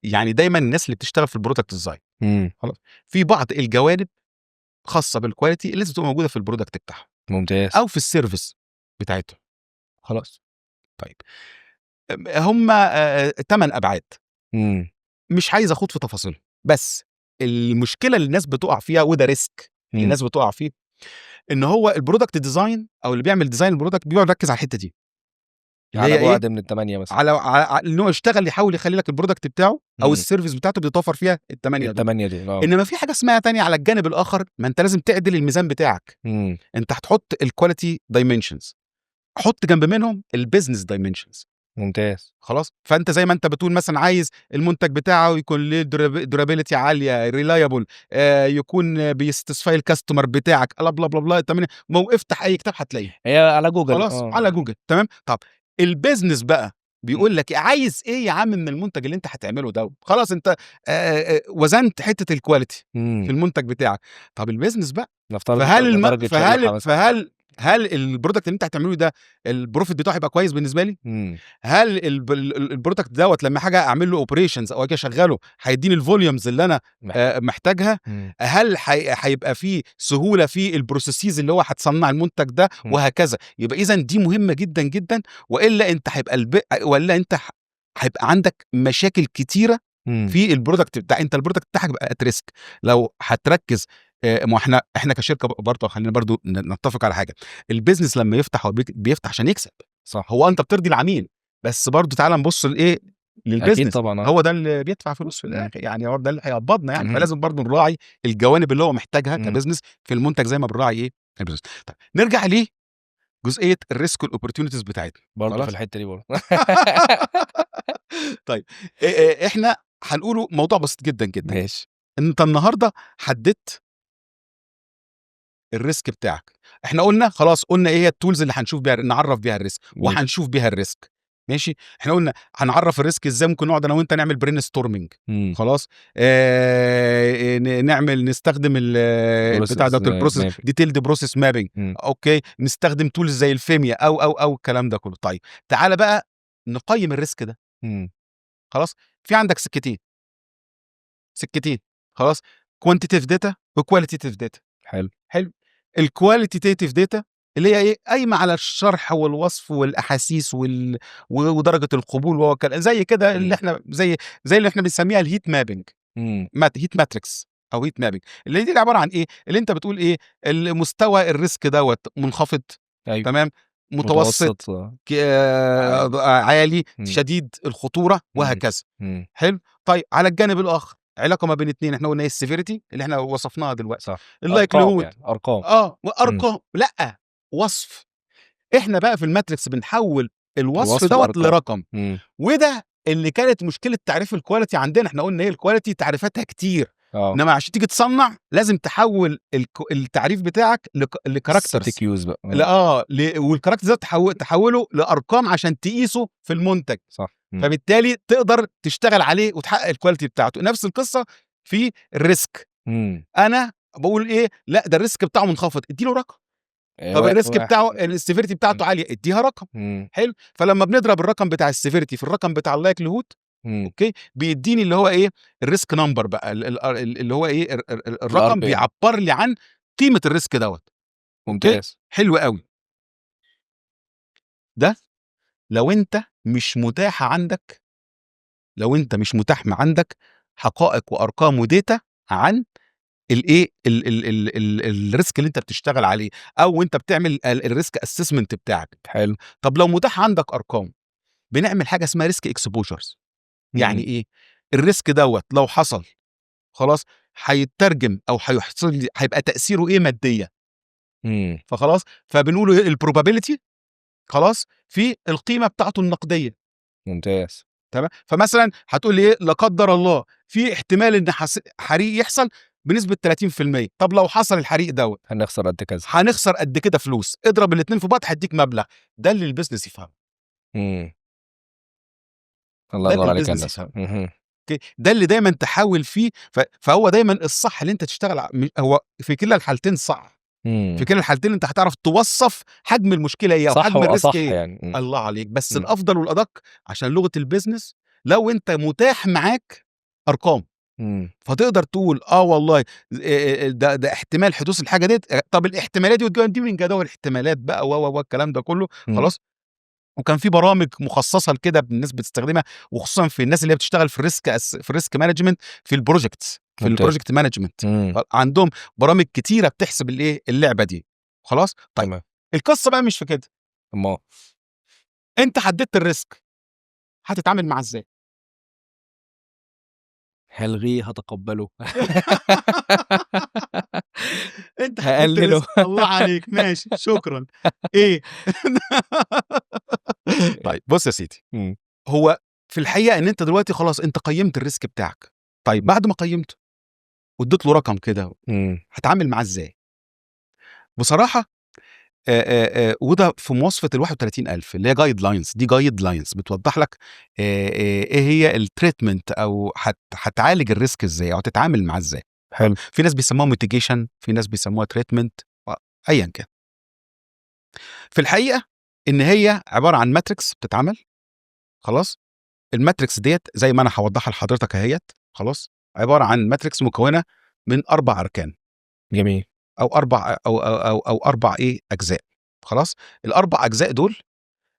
يعني دايما الناس اللي بتشتغل في البرودكت ديزاين، خلاص، في بعض الجوانب خاصه بالكواليتي اللي لازم تبقى موجوده في البرودكت بتاعها. ممتاز. او في السيرفيس بتاعتهم. خلاص، طيب هم 8 ابعاد، مش عايز اخوض في تفاصيلهم، بس المشكله اللي الناس بتقع فيها، وده ريسك اللي الناس بتقع فيه، ان هو البرودكت ديزاين او اللي بيعمل ديزاين البرودكت بيقعد يركز على الحته دي، على بعد من ال8 مثلا، على ان هو يشتغل يحاول يخلي لك البرودكت بتاعه او السيرفيس بتاعته بيتوفر فيها ال8 دول. انما في حاجه اسمها تانية على الجانب الاخر، ما انت لازم تعدل الميزان بتاعك. انت هتحط الكواليتي دايمنشنز، حط جنب منهم البيزنس دايمنشنز. ممتاز. خلاص، فانت زي ما انت بتقول مثلا عايز المنتج بتاعه يكون له دورابيلتي عاليه، ريلايبل، يكون بيستسفاي الكاستمر بتاعك، بلا بلا بلا بلا. ما افتح اي كتاب هتلاقيه، هي على جوجل. خلاص على جوجل، تمام. طب البيزنس بقى بيقول لك عايز ايه يا عم من المنتج اللي انت هتعمله ده. خلاص انت وزنت حته الكواليتي في المنتج بتاعك. طب البيزنس بقى، نفترض هل البرودكت اللي انت هتعمله ده البروفيت بتاعه هيبقى كويس بالنسبه لي؟ هل البرودكت دوت لما حاجه اعمل له اوبريشنز او اجي اشغله هيديني الفوليومز اللي انا محتاجها؟ هل هيبقى فيه سهوله في البروسيسز اللي هو هتصنع المنتج ده؟ وهكذا. يبقى اذا دي مهمه جدا جدا، والا انت هيبقى عندك مشاكل كتيره في البرودكت بتاع انت. البرودكت بتاعك هيبقى ات ريسك لو هتركز. ما احنا كشركه برضه، خلينا برضه نتفق على حاجه، البيزنس لما يفتح هو بيفتح عشان يكسب، صح. هو انت بترضي العميل، بس برضه تعالى نبص لايه، للبيزنس طبعا. هو ده اللي بيدفع فلوس في الاخر، يعني هو ده اللي هيقبضنا يعني. فلازم برضه نراعي الجوانب اللي هو محتاجها كبيزنس في المنتج زي ما بنراعي ايه البيزنس. طيب نرجع ليه جزئيه الريسك والاوبورتيونيتيز بتاعتنا برضه في الحته دي برضه. طيب احنا هنقوله موضوع بسيط جدا جدا. ماشي. انت النهارده حددت الريسك بتاعك، احنا قلنا خلاص، قلنا ايه هي التولز اللي هنشوف بيها نعرف بيها الريسك وهنشوف بيها الريسك. ماشي، احنا قلنا هنعرف الريسك ازاي، ممكن نقعد انا وانت نعمل برين ستورمنج. خلاص، نستخدم بتاع ده البروسيس، ديتيلد بروسيس مابينج. اوكي، نستخدم تولز زي الفيميا او الكلام ده كله. طيب تعالى بقى نقيم الريسك ده. خلاص، في عندك سكتين، خلاص، كوانتيتيف داتا وكواليتيف داتا. حلو. الكواليتيف داتا اللي هي ايه قايمه على الشرح والوصف والاحاسيس ودرجه القبول زي كده اللي احنا زي اللي احنا بنسميها الهيت مابنج، هيت ماتريكس او هيت مابنج، اللي دي عباره عن ايه؟ اللي انت بتقول ايه؟ المستوى الريسك دوت منخفض، أيوه. تمام، متوسط، عالي، شديد الخطوره، وهكذا. حلو. طيب على الجانب الاخر علاقه ما بين اتنين، احنا قلنا ايه؟ السيفيريتي اللي احنا وصفناها دلوقتي، صح، اللايكليهود، يعني ارقام وارقام، لا وصف. احنا بقى في الماتريكس بنحول الوصف دوت لأرقام. لرقم. وده اللي كانت مشكله تعريف الكواليتي عندنا. احنا قلنا ايه؟ الكواليتي تعريفاتها كتير، انما عشان تيجي تصنع لازم تحول التعريف بتاعك لكاركترز بقى. والكاركترز ده تحوله لارقام عشان تقيسه في المنتج. صح. فبالتالي تقدر تشتغل عليه وتحقق الكواليتي بتاعته. نفس القصه في الريسك. انا بقول ايه؟ لا ده الريسك بتاعه منخفض، اديله رقم. طب الريسك بتاعه، السيفيريتي بتاعته عاليه، اديها رقم. حلو. فلما بنضرب الرقم بتاع السيفيريتي في الرقم بتاع اللايكليهود، اوكي، بيديني اللي هو ايه؟ الريسك نمبر بقى، اللي هو ايه؟ الرقم بيعبر لي عن قيمه الريسك دوت. ممتاز. حلو قوي. ده لو انت مش متاح عندك، حقائق وارقام وديتا عن الايه الريسك اللي انت بتشتغل عليه، او انت بتعمل الريسك اسسمنت بتاعك. حلو. طب لو متاح عندك ارقام، بنعمل حاجه اسمها ريسك اكسبوجرز. يعني ايه؟ الريسك دوت لو حصل خلاص هيترجم او هيحصل لي، هيبقى تاثيره ايه ماديا. فخلاص، فبنقول البروبابيلتي خلاص في القيمه بتاعته النقديه. ممتاز. تمام. فمثلا هتقول لي ايه؟ لا قدر الله في احتمال ان حريق يحصل بنسبه 30%. طب لو حصل الحريق دوت هنخسر قد كذا، هنخسر قد كده فلوس. اضرب الاثنين في بعض هيديك مبلغ. ده اللي البيزنس يفهمه. الله ينور عليك يا هندسه. ده اللي دايما تحاول فيه. فهو دايما الصح اللي انت تشتغل هو في كلا الحالتين صح. في كلا الحالتين انت هتعرف توصف حجم المشكله ايه او حجم الريسك ايه. يعني. الله عليك. بس الافضل والادق عشان لغه البيزنس، لو انت متاح معاك ارقام، فتقدر تقول والله ده احتمال حدوث الحاجه ديت. طب الاحتمالات دي من جدول الاحتمالات بقى الكلام ده كله خلاص. وكان في برامج مخصصه لكده الناس بتستخدمها، وخصوصا في الناس اللي بتشتغل في الريسك مانجمنت، في البروجكتس، في البروجكت مانجمنت. عندهم برامج كتيره بتحسب الايه اللعبه دي. خلاص. طيب القصه بقى مش في كده. انت حددت الريسك، هتتعامل معاه ازاي؟ هلغيه، هتقبله. انت هقلله. الله عليك. ماشي، شكرا. ايه؟ طيب بص يا سيدي، هو في الحقيقه ان انت دلوقتي خلاص انت قيمت الريسك بتاعك. طيب بعد ما قيمته واديت له رقم كده، هتعامل معاه ازاي؟ بصراحه وده في مواصفه ال 31000 اللي هي جايد لاينز. دي جايد لاينز بتوضح لك ايه هي التريتمنت، او هتعالج الريسك ازاي، او تتعامل معاه ازاي. حلو. في ناس بيسموها ميتيجيشن، في ناس بيسموها تريتمنت، ايا كان. في الحقيقه ان هي عباره عن ماتريكس بتتعمل. خلاص. الماتريكس ديت زي ما انا هوضحها لحضرتك اهيت. خلاص. عباره عن ماتريكس مكونه من 4 اركان. جميل. او 4 او 4 ايه اجزاء. خلاص. ال4 اجزاء دول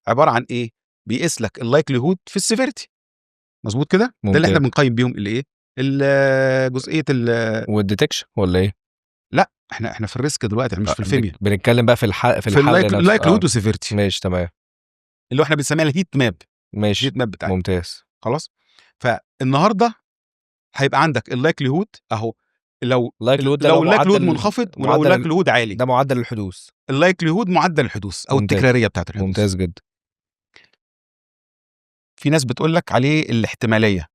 عباره عن ايه؟ بيقيس لك اللايكليهود في السيفيريتي. مظبوط كده؟ ده اللي احنا بنقيم بيهم الايه؟ جزئيه والديتكشن ولا ايه؟ لا، احنا في الريسك دلوقتي، احنا مش في الفيمياء. بنتكلم بقى في اللايكليهود وسيفيريتي. ماشي تمام. اللي احنا بنسميها الهيت ماب. ماشي. الهيت ماب بتاعنا. ممتاز. خلاص. فالنهارده هيبقى عندك اللايكليهود اهو. لو اللايكليهود منخفض ولو اللايكليهود عالي، ده معدل الحدوث. اللايكليهود معدل الحدوث او التكراريه بتاعت الحدوث. ممتاز جدا. في ناس بتقول لك عليه الاحتماليه،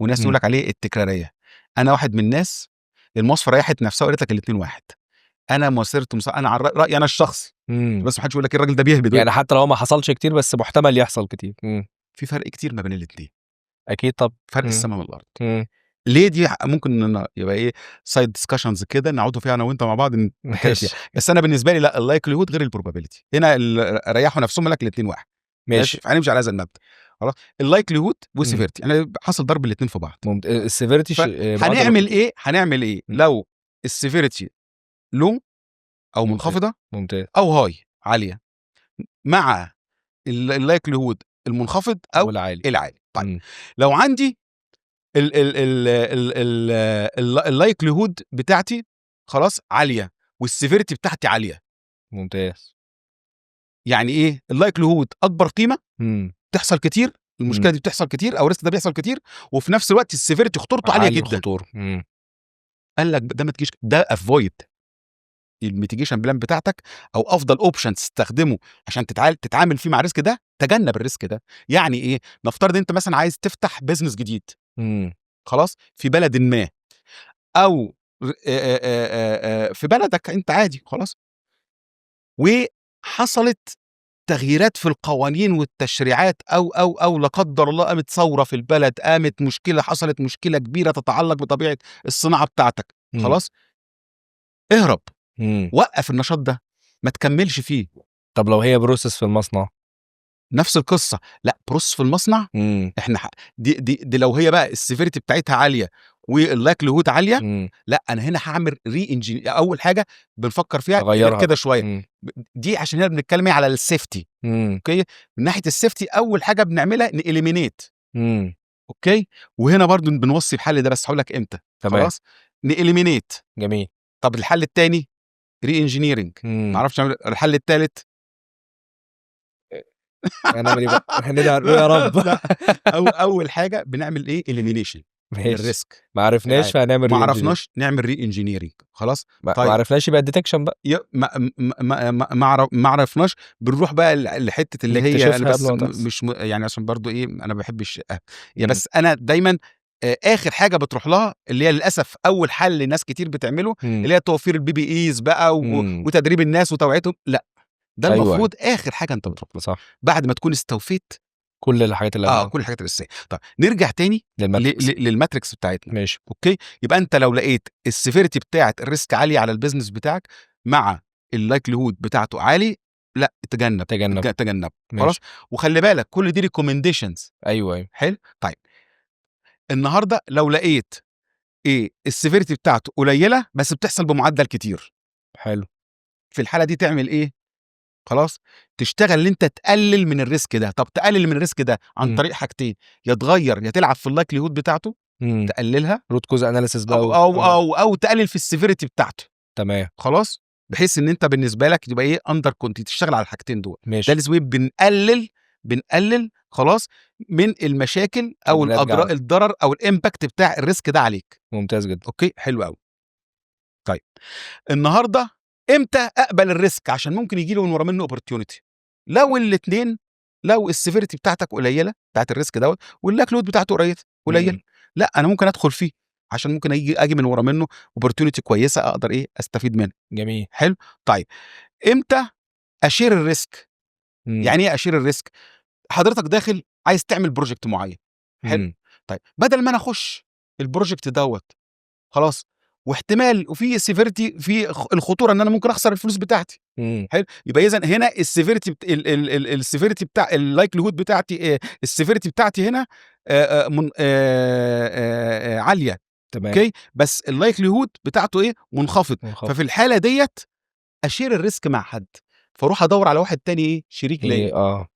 وناس تقول لك عليه التكراريه. انا واحد من الناس المواصفه ريحت نفسها وقالت لك الاثنين واحد. انا انا على رايي انا الشخصي، بس ما حدش يقول لك الراجل ده بيهبد يعني حتى لو ما حصلش كتير بس محتمل يحصل كتير. في فرق كتير ما بين الاثنين. اكيد. طب فرق السماء والارض. ليه؟ دي ممكن يبقى ايه سايد ديسكشنز كده نقعدوا فيها انا وانت مع بعض نتكلم فيها. بس انا بالنسبه لي لا، اللايكليهود غير البروبابيلتي. هنا ريحوا نفسهم لك الاثنين واحد. ماشي. هنمشي على هذا المبدا. خلاص. اللايكليهود والسيفيرتي يعني حصل ضرب الاثنين في بعض. السيفيرتي هنعمل ايه لو السيفيرتي لو او منخفضه ممتاز او هاي. عاليه مع اللايكليهود المنخفض او العالي. طيب لو عندي اللايكليهود بتاعتي خلاص عاليه والسيفيريتي بتاعتي عاليه، ممتاز. يعني ايه؟ اللايكليهود اكبر قيمه تحصل كتير، المشكله دي بتحصل كتير او الريسك ده بيحصل كتير، وفي نفس الوقت السيفيريتي خطورته عاليه جدا. قال لك ده ما تجيش، ده افويد الميتيجيشن بلان بتاعتك، او افضل اوبشن تستخدمه عشان تتعامل فيه مع الريسك ده. تجنب الريسك ده. يعني ايه؟ نفترض انت مثلا عايز تفتح بيزنس جديد خلاص في بلد ما، او في بلدك انت عادي خلاص، وحصلت تغييرات في القوانين والتشريعات او لا قدر الله قامت ثوره في البلد، قامت مشكله، حصلت مشكله كبيره تتعلق بطبيعه الصناعه بتاعتك خلاص، اهرب، وقف النشاط ده، ما تكملش فيه. طب لو هي بروسس في المصنع نفس القصه. لا بروسس في المصنع احنا دي لو هي بقى السيفيريتي بتاعتها عاليه واللايكليهود عاليه، لا انا هنا هعمل ري انجين. اول حاجه بنفكر فيها كده شويه، دي عشان هنا بنتكلم على السيفتي. اوكي، من ناحيه السيفتي اول حاجه بنعملها نإليمينيت. اوكي، وهنا برضو بنوصي الحل ده، بس هقول لك امتى. خلاص نإليمينيت. جميل. طب الحل الثاني ري انجينيرنج. ما اعرفش الحل الثالث هنعمل ايه بقى؟ هندعي يا رب. اول حاجه بنعمل ايه؟ اليمينيشن للريسك. ما عرفناش فهنعمل ما عرفناش نعمل ري انجينيرنج خلاص. طيب ما عرفناش يبقى ديتكشن بقى. ما عرفناش بنروح بقى لحته اللي هي انا بس مش يعني عشان برضو ايه انا ما بحبش يعني بس انا دايما اخر حاجه بتروح لها اللي هي للاسف اول حل ناس كتير بتعمله اللي هي توفير البي بي ايز بقى وتدريب الناس وتوعيتهم. لا ده المفروض اخر حاجه انت بتروح لها، صح، بعد ما تكون استوفيت كل الحاجات اللي كل الحاجات الاساسيه. طيب نرجع تاني للماتريكس بتاعتنا. ماشي. اوكي، يبقى انت لو لقيت السيفيريتي بتاعه الريسك عالي على البيزنس بتاعك مع اللايكليهود بتاعته عالي، لا تجنب خلاص. وخلي بالك كل دي ريكومنديشنز. ايوه حلو. طيب النهارده لو لقيت ايه السيفيريتي بتاعته قليله بس بتحصل بمعدل كتير، حلو، في الحاله دي تعمل ايه؟ خلاص تشتغل ان انت تقلل من الريسك ده. طب تقلل من الريسك ده عن طريق حاجتين، يا تغير يا تلعب في اللايكليهود بتاعته، تقللها روت كوز اناليسيس بقى أو تقلل في السيفيريتي بتاعته. تمام خلاص، بحيث ان انت بالنسبه لك تبقى ايه اندر كنت تشتغل على الحاجتين دول. ماشي. ده الاسوي بنقلل خلاص من المشاكل او الضرر او الامباكت بتاع الريسك ده عليك. ممتاز جدا. اوكي حلو قوي. طيب النهارده امتى اقبل الريسك؟ عشان ممكن يجي لي من ورا منه اوبورتيونيتي. لو الاثنين، لو السيفيريتي بتاعتك قليله بتاعت الريسك دوت واللايكلود بتاعته قليل، لا انا ممكن ادخل فيه عشان ممكن اجي من ورا منه اوبورتيونيتي كويسه اقدر ايه استفيد منها. جميل. حلو. طيب امتى اشير الريسك؟ يعني ايه اشير الريسك؟ حضرتك داخل عايز تعمل بروجكت معين. حلو. طيب بدل ما انا اخش البروجكت دوت خلاص واحتمال وفي سيفيريتي في الخطوره ان انا ممكن اخسر الفلوس بتاعتي. حلو. يبقى اذا هنا السيفيريتي السيفيريتي بتاع اللايكليهود بتاعتي السيفيريتي بتاعتي هنا عاليه. تمام. اوكي، بس اللايكليهود بتاعته ايه منخفض. ففي الحاله ديت اشير الريسك مع حد، فاروح ادور على واحد تاني ايه شريك ليا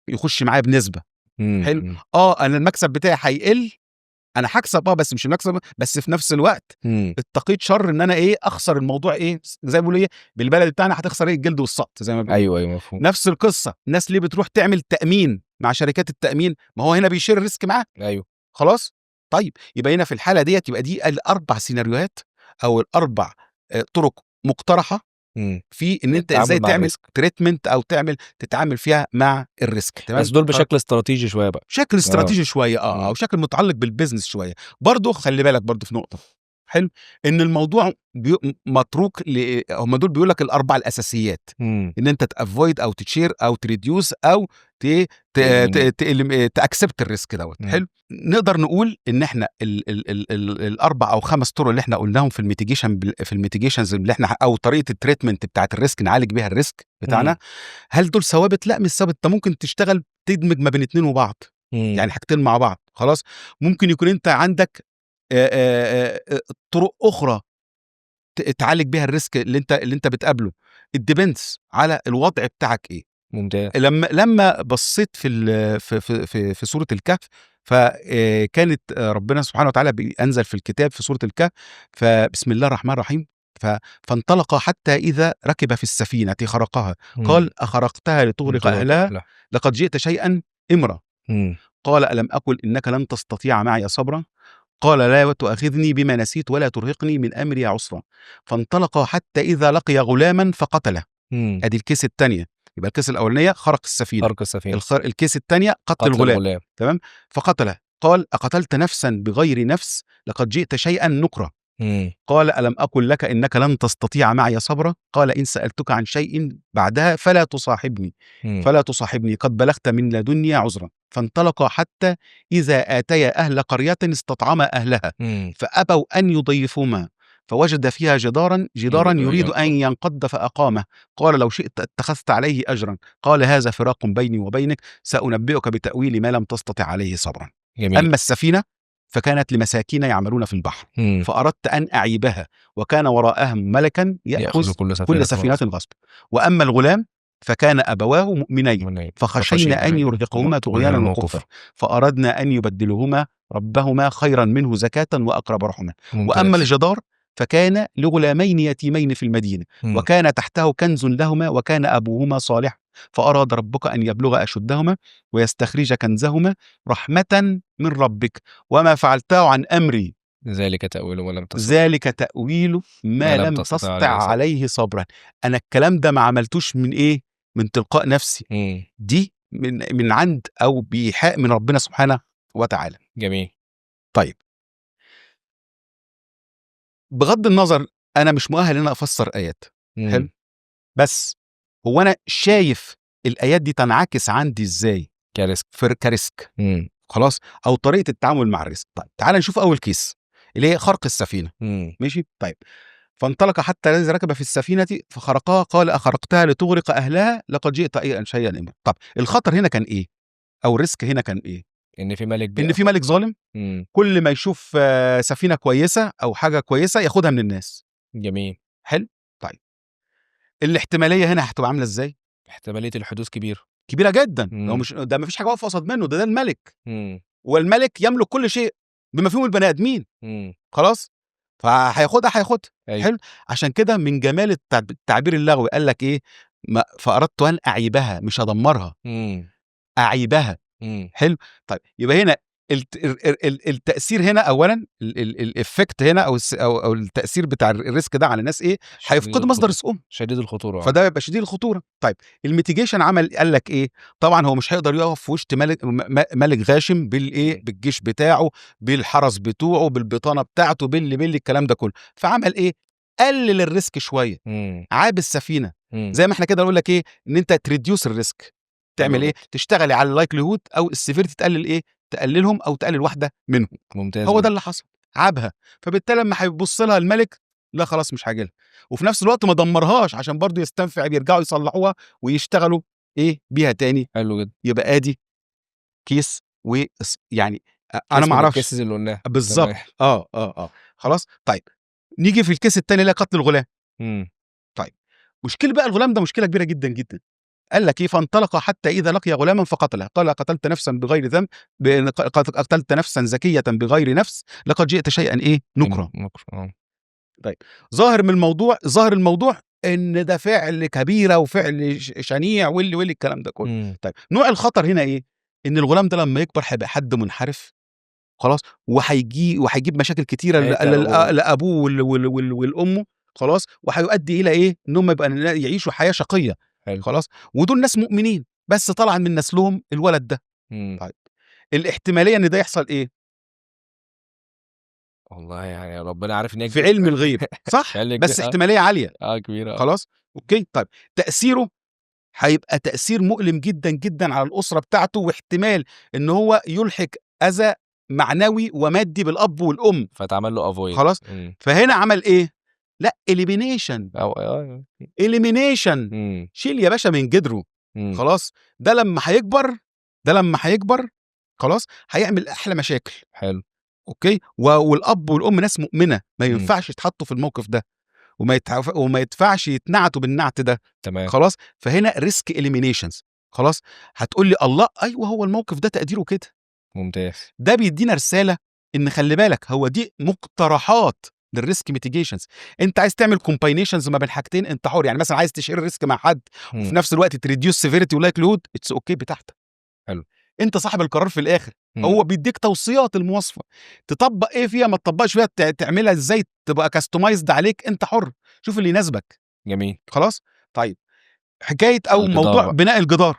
يخش معايا بنسبه. حلو. انا المكسب بتاعي هيقل، انا هكسب بس مش المكسب، بس في نفس الوقت اتقيت شر ان انا ايه اخسر الموضوع ايه زي ما بيقولوا ايه بالبلد بتاعنا هتخسر ايه الجلد والسقط زي ما بيقولوا. ايوه مفهوم. نفس القصه الناس ليه بتروح تعمل تامين مع شركات التامين؟ ما هو هنا بيشير الريسك معاه. ايوه خلاص. طيب يبقى هنا في الحاله ديت يبقى دي الاربع سيناريوهات او الاربع طرق مقترحه في ان انت ازاي تعمل تريتمنت او تتعامل فيها مع الريسك. تمام. بس دول بشكل استراتيجي شويه بقى، شكل استراتيجي شويه او شكل متعلق بالبيزنس شويه. برضو خلي بالك برضو في نقطه حلو ان الموضوع متروك هم دول بيقول لك الاربع الاساسيات ان انت تافويد او تشير او تريديوس او تاكسبت الريسك دوت. حلو. نقدر نقول ان احنا الاربع او خمس طرق اللي احنا قلناهم في الميتيجيشنز اللي احنا او طريقه التريتمنت بتاعت الريسك نعالج بيها الريسك بتاعنا. هل دول ثوابت؟ لا مش ثابت. انت ممكن تشتغل تدمج ما بين اتنين وبعض، يعني حاجتين مع بعض. خلاص. ممكن يكون انت عندك طرق اخرى تعالج بيها الريسك اللي انت بتقابله. الديبندس على الوضع بتاعك ايه. ممتاز. لما بصيت في سوره الكهف، فكانت ربنا سبحانه وتعالى انزل في الكتاب في سوره الكهف، فبسم الله الرحمن الرحيم، فانطلق حتى اذا ركب في السفينه خرقها قال اخرقتها لتغرق اهلها لقد جئت شيئا امرا. قال الم اقل انك لن تستطيع معي صبرا قال لا تؤاخذني بما نسيت ولا ترهقني من امري عسرا. فانطلق حتى اذا لقي غلاما فقتله. ادي الكيس الثانيه. يبقى الكيس الاولانيه خرق السفينه، الكيس الثانيه قتل الغلام. تمام. فقتله قال اقتلت نفسا بغير نفس لقد جئت شيئا نكرا. قال الم اقل لك انك لن تستطيع معي صبرا قال ان سالتك عن شيء بعدها فلا تصاحبني قد بلغت من لدني عذرا. فانطلقا حتى اذا اتيا اهل قريه استطعما اهلها فابوا ان يضيفوهما فوجد فيها جدارا يريد ان ينقض فاقامه قال لو شئت اتخذت عليه اجرا قال هذا فراق بيني وبينك سانبئك بتاويل ما لم تستطع عليه صبرا. جميل. اما السفينه فكانت لمساكين يعملون في البحر فأردت أن أعيبها وكان وراءهم ملكا يأخذ كل سفينة غصب. وأما الغلام فكان أبواه مؤمنين فخشينا أن يرهقهما طغيانا وكفرا فأردنا أن يبدلهما ربهما خيرا منه زكاة وأقرب رحما. وأما الجدار فكان لغلامين يتيمين في المدينة وكان تحته كنز لهما وكان أبوهما صالحا فأراد ربك أن يبلغ أشدهما ويستخرج كنزهما رحمة من ربك وما فعلته عن أمري ذلك تأويل ما لم تستطع عليه صبرا. أنا الكلام ده ما عملتوش من إيه؟ من تلقاء نفسي. دي من عند أو بإيحاء من ربنا سبحانه وتعالى. جميل. طيب بغض النظر أنا مش مؤهل أن أفسر آيات. حلو. بس هو أنا شايف الآيات دي تنعكس عندي إزاي كريسك. خلاص، أو طريقة التعامل مع الريسك. طيب تعال نشوف أول كيس اللي هي خرق السفينة. ماشي. طيب فانطلق حتى إذا ركب في السفينة فخرقها قال أخرقتها لتغرق أهلها لقد جئت شيئا إمرا. طب الخطر هنا كان إيه؟ أو الريسك هنا كان إيه؟ إن في ملك ظالم كل ما يشوف سفينة كويسة أو حاجة كويسة ياخدها من الناس. جميل. حلو. طيب الاحتمالية هنا هتبقى عاملة إزاي؟ احتمالية الحدوث كبيرة جدا. لو مش ده ما فيش حاجة واقفة قصاد منه، ده الملك. والملك يملك كل شيء بما فيهم البني آدمين. خلاص، فهياخدها. أيوة. حلو. عشان كده من جمال التعبير اللغوي قال لك ايه؟ فأردت أن أعيبها، مش أدمرها. أعيبها. حلو. طيب يبقى هنا التأثير هنا أولا الإفكت هنا أو التأثير بتاع الريسك ده على الناس إيه؟ هيفقدوا مصدر رزقهم. شديد الخطورة. فده يبقى شديد الخطورة. طيب الميتيجيشن قال لك إيه؟ طبعا هو مش هيقدر يقف في وسط ملك غاشم بالإيه؟ بالجيش بتاعه، بالحرس بتوعه، بالبطانة بتاعته، باللي الكلام ده كله. فعمل إيه؟ قلل الريسك شوية. عاب السفينة. زي ما احنا كده نقول لك إيه؟ إن أنت تريديوس الريسك. تعمل إيه؟ تشتغلي على اللايكليهود أو السيفيرتي، تقلل إيه؟ تقللهم او تقلل واحده منهم. ممتاز. هو ده اللي حصل، عابها. فبالتالي لما هيبص لها الملك لا خلاص مش هاجي لها، وفي نفس الوقت ما دمرهاش عشان برضو يستنفع، بيرجعوا يصلحوها ويشتغلوا ايه بيها تاني. حلو جدا. يبقى ادي كيس يعني انا ما اعرفش الكيسز اللي قلناها بالظبط. خلاص. طيب نيجي في الكيس الثاني اللي قتل الغلام. طيب مشكله بقى الغلام ده مشكله كبيره جدا جدا. قال لك ايه؟ فانطلق حتى اذا لقي غلاما فقتله قال قتلت نفسا بغير ذنب قتلت نفسا زكيه بغير نفس لقد جئت شيئا ايه؟ نكرا. طيب ظاهر الموضوع ان ده فعل كبيره وفعل شنيع واللي الكلام ده كله. طيب نوع الخطر هنا ايه؟ ان الغلام ده لما يكبر هيبقى حد منحرف. خلاص. وهيجيب مشاكل كتيره لابوه والامه. خلاص. وهيؤدي الى ايه؟ انهم يعيشوا حياه شقيه. خلاص. ودول ناس مؤمنين بس طلع من نسلهم الولد ده. طيب الاحتماليه ان ده يحصل ايه؟ والله يعني ربنا عارف ان في علم الغيب صح. بس احتماليه عاليه. كبيره. خلاص. اوكي. طيب تاثيره هيبقى تاثير مؤلم جدا جدا على الاسره بتاعته، واحتمال ان هو يلحق اذى معنوي ومادي بالاب والام. فتعمل له افويد. خلاص. فهنا عمل ايه؟ لا اليمينيشن. اليمينيشن. شيل يا باشا من جدره. خلاص. ده لما هيكبر خلاص هيعمل احلى مشاكل. حلو. اوكي. والاب والام ناس مؤمنه، ما ينفعش يتحطوا في الموقف ده. وما يدفعش يتنعتوا بالنعت ده. تمام. خلاص، فهنا ريسك اليمينيشنز. خلاص، هتقول لي الله، ايوه هو الموقف ده تقديره كده. ممتاز. ده بيدينا رساله ان خلي بالك، هو دي مقترحات للريسك ميتيجيشنز. انت عايز تعمل كومباينيشنز ما بين حاجتين، انت حر. يعني مثلا عايز تشير الريسك مع حد وفي نفس الوقت تريديوس سيفيريتي ولايكلود، اتس اوكي بتاعتك. حلو. انت صاحب القرار في الاخر. هو بيديك توصيات المواصفه، تطبق ايه فيها ما تطبقش فيها، تعملها ازاي تبقى كاستمايزد عليك، انت حر، شوف اللي يناسبك. جميل. خلاص. طيب، حكايه او موضوع بقى. بناء الجدار.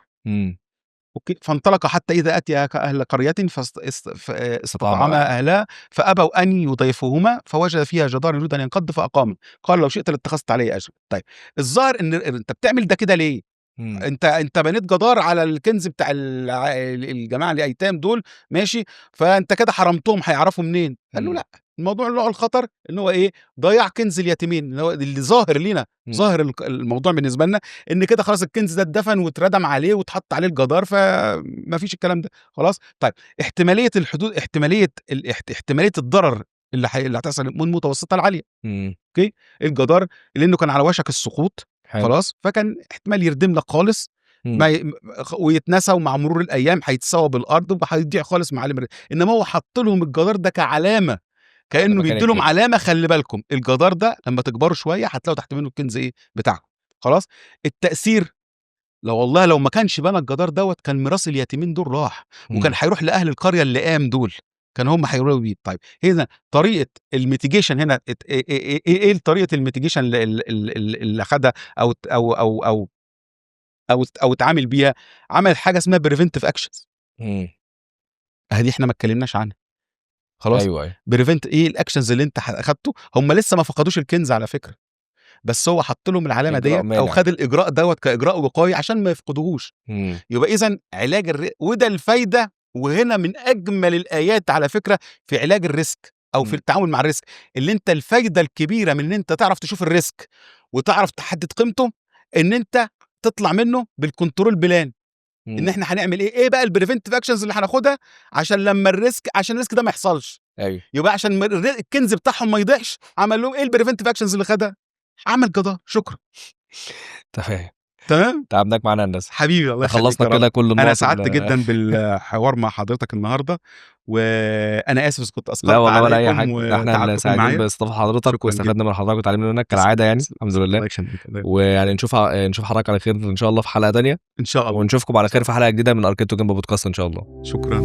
اوكي، فانطلق حتى اذا اتي اهل قريه فاستطعما اهلها فابوا ان يضيفوهما فوجد فيها جدار يريد ان ينقض فاقام، قال لو شئت لاتخذت عليه اجر. طيب، الظاهر ان انت بتعمل ده كده ليه؟ انت بنيت جدار على الكنز بتاع الجماعه الايتام دول، ماشي، فانت كده حرمتهم، هيعرفوا منين؟ قال له لا، الموضوع له الخطر ان هو ايه؟ ضياع كنز اليتيمين، اللي هو اللي ظاهر لينا، ظاهر الموضوع بالنسبه لنا ان كده خلاص الكنز ده اتدفن واتردم عليه واتحط عليه الجدار، فما فيش الكلام ده. خلاص. طيب، احتماليه الحدود، احتماليه الضرر اللي هتحصل من متوسطه لعاليه. اوكي، الجدار لانه كان على وشك السقوط. خلاص، فكان احتمال يردم لك خالص ويتنسى، ومع مرور الايام هيتساوى بالارض وهيضيع خالص معالم. انما هو حط لهم الجدار ده كعلامه، كانه بيدي لهم علامه، خلي بالكم الجدار ده لما تكبروا شويه هتلاقوا تحت منه الكنز ايه بتاعكم. خلاص. التاثير، لو ما كانش بنى الجدار دوت، كان ميراث اليتيمين دول راح، وكان هيروح لاهل القريه اللي قام دول، كان هم هيروحوا بيه. طيب، هنا طريقه الميتيجيشن، هنا ايه طريقه الميتيجيشن اللي اخدها او اتعامل بيها؟ عمل حاجه اسمها بريفنتيف اكشنز. اهي احنا ما اتكلمناش عنها. خلاص. ايوه. بريفنت ايه الاكشنز اللي انت اخدته؟ هم لسه ما فقدوش الكنز على فكره، بس هو حط لهم العلامه ديت او خد الاجراء دوت كاجراء وقائي عشان ما يفقدوهوش. يبقى اذا علاج وده الفايده، وهنا من اجمل الايات على فكره في علاج الريسك او في التعامل مع الريسك، اللي انت الفايده الكبيره من ان انت تعرف تشوف الريسك وتعرف تحدد قيمته، ان انت تطلع منه بالكنترول بلان. ان احنا هنعمل ايه بقى البريفنتيف اكشنز اللي هناخدها عشان لما الريسك ده ما يحصلش. ايوه. يبقى عشان الكنز بتاعهم ما يضيعش، عمل لهم ايه البريفنتيف اكشنز اللي خدها؟ عمل جدار. شكرا. تمام. تعبناك معانا الناس حبيبي، الله يخليك. خلصنا كده كل النقط. انا سعدت جدا بالحوار مع حضرتك النهارده، وانا اسف كنت اسقطت لا والله ولا اي حاجه. احنا اللي سعيدين باستضافه حضرتك واستفدنا من حضرتك وتعلمنا منك كالعاده، يعني الحمد لله. ويعني نشوف حضرتك على خير ان شاء الله في حلقه ثانيه ان شاء الله، ونشوفكم على خير في حلقه جديده من اركيدتو جنب بودكاست ان شاء الله. شكرا.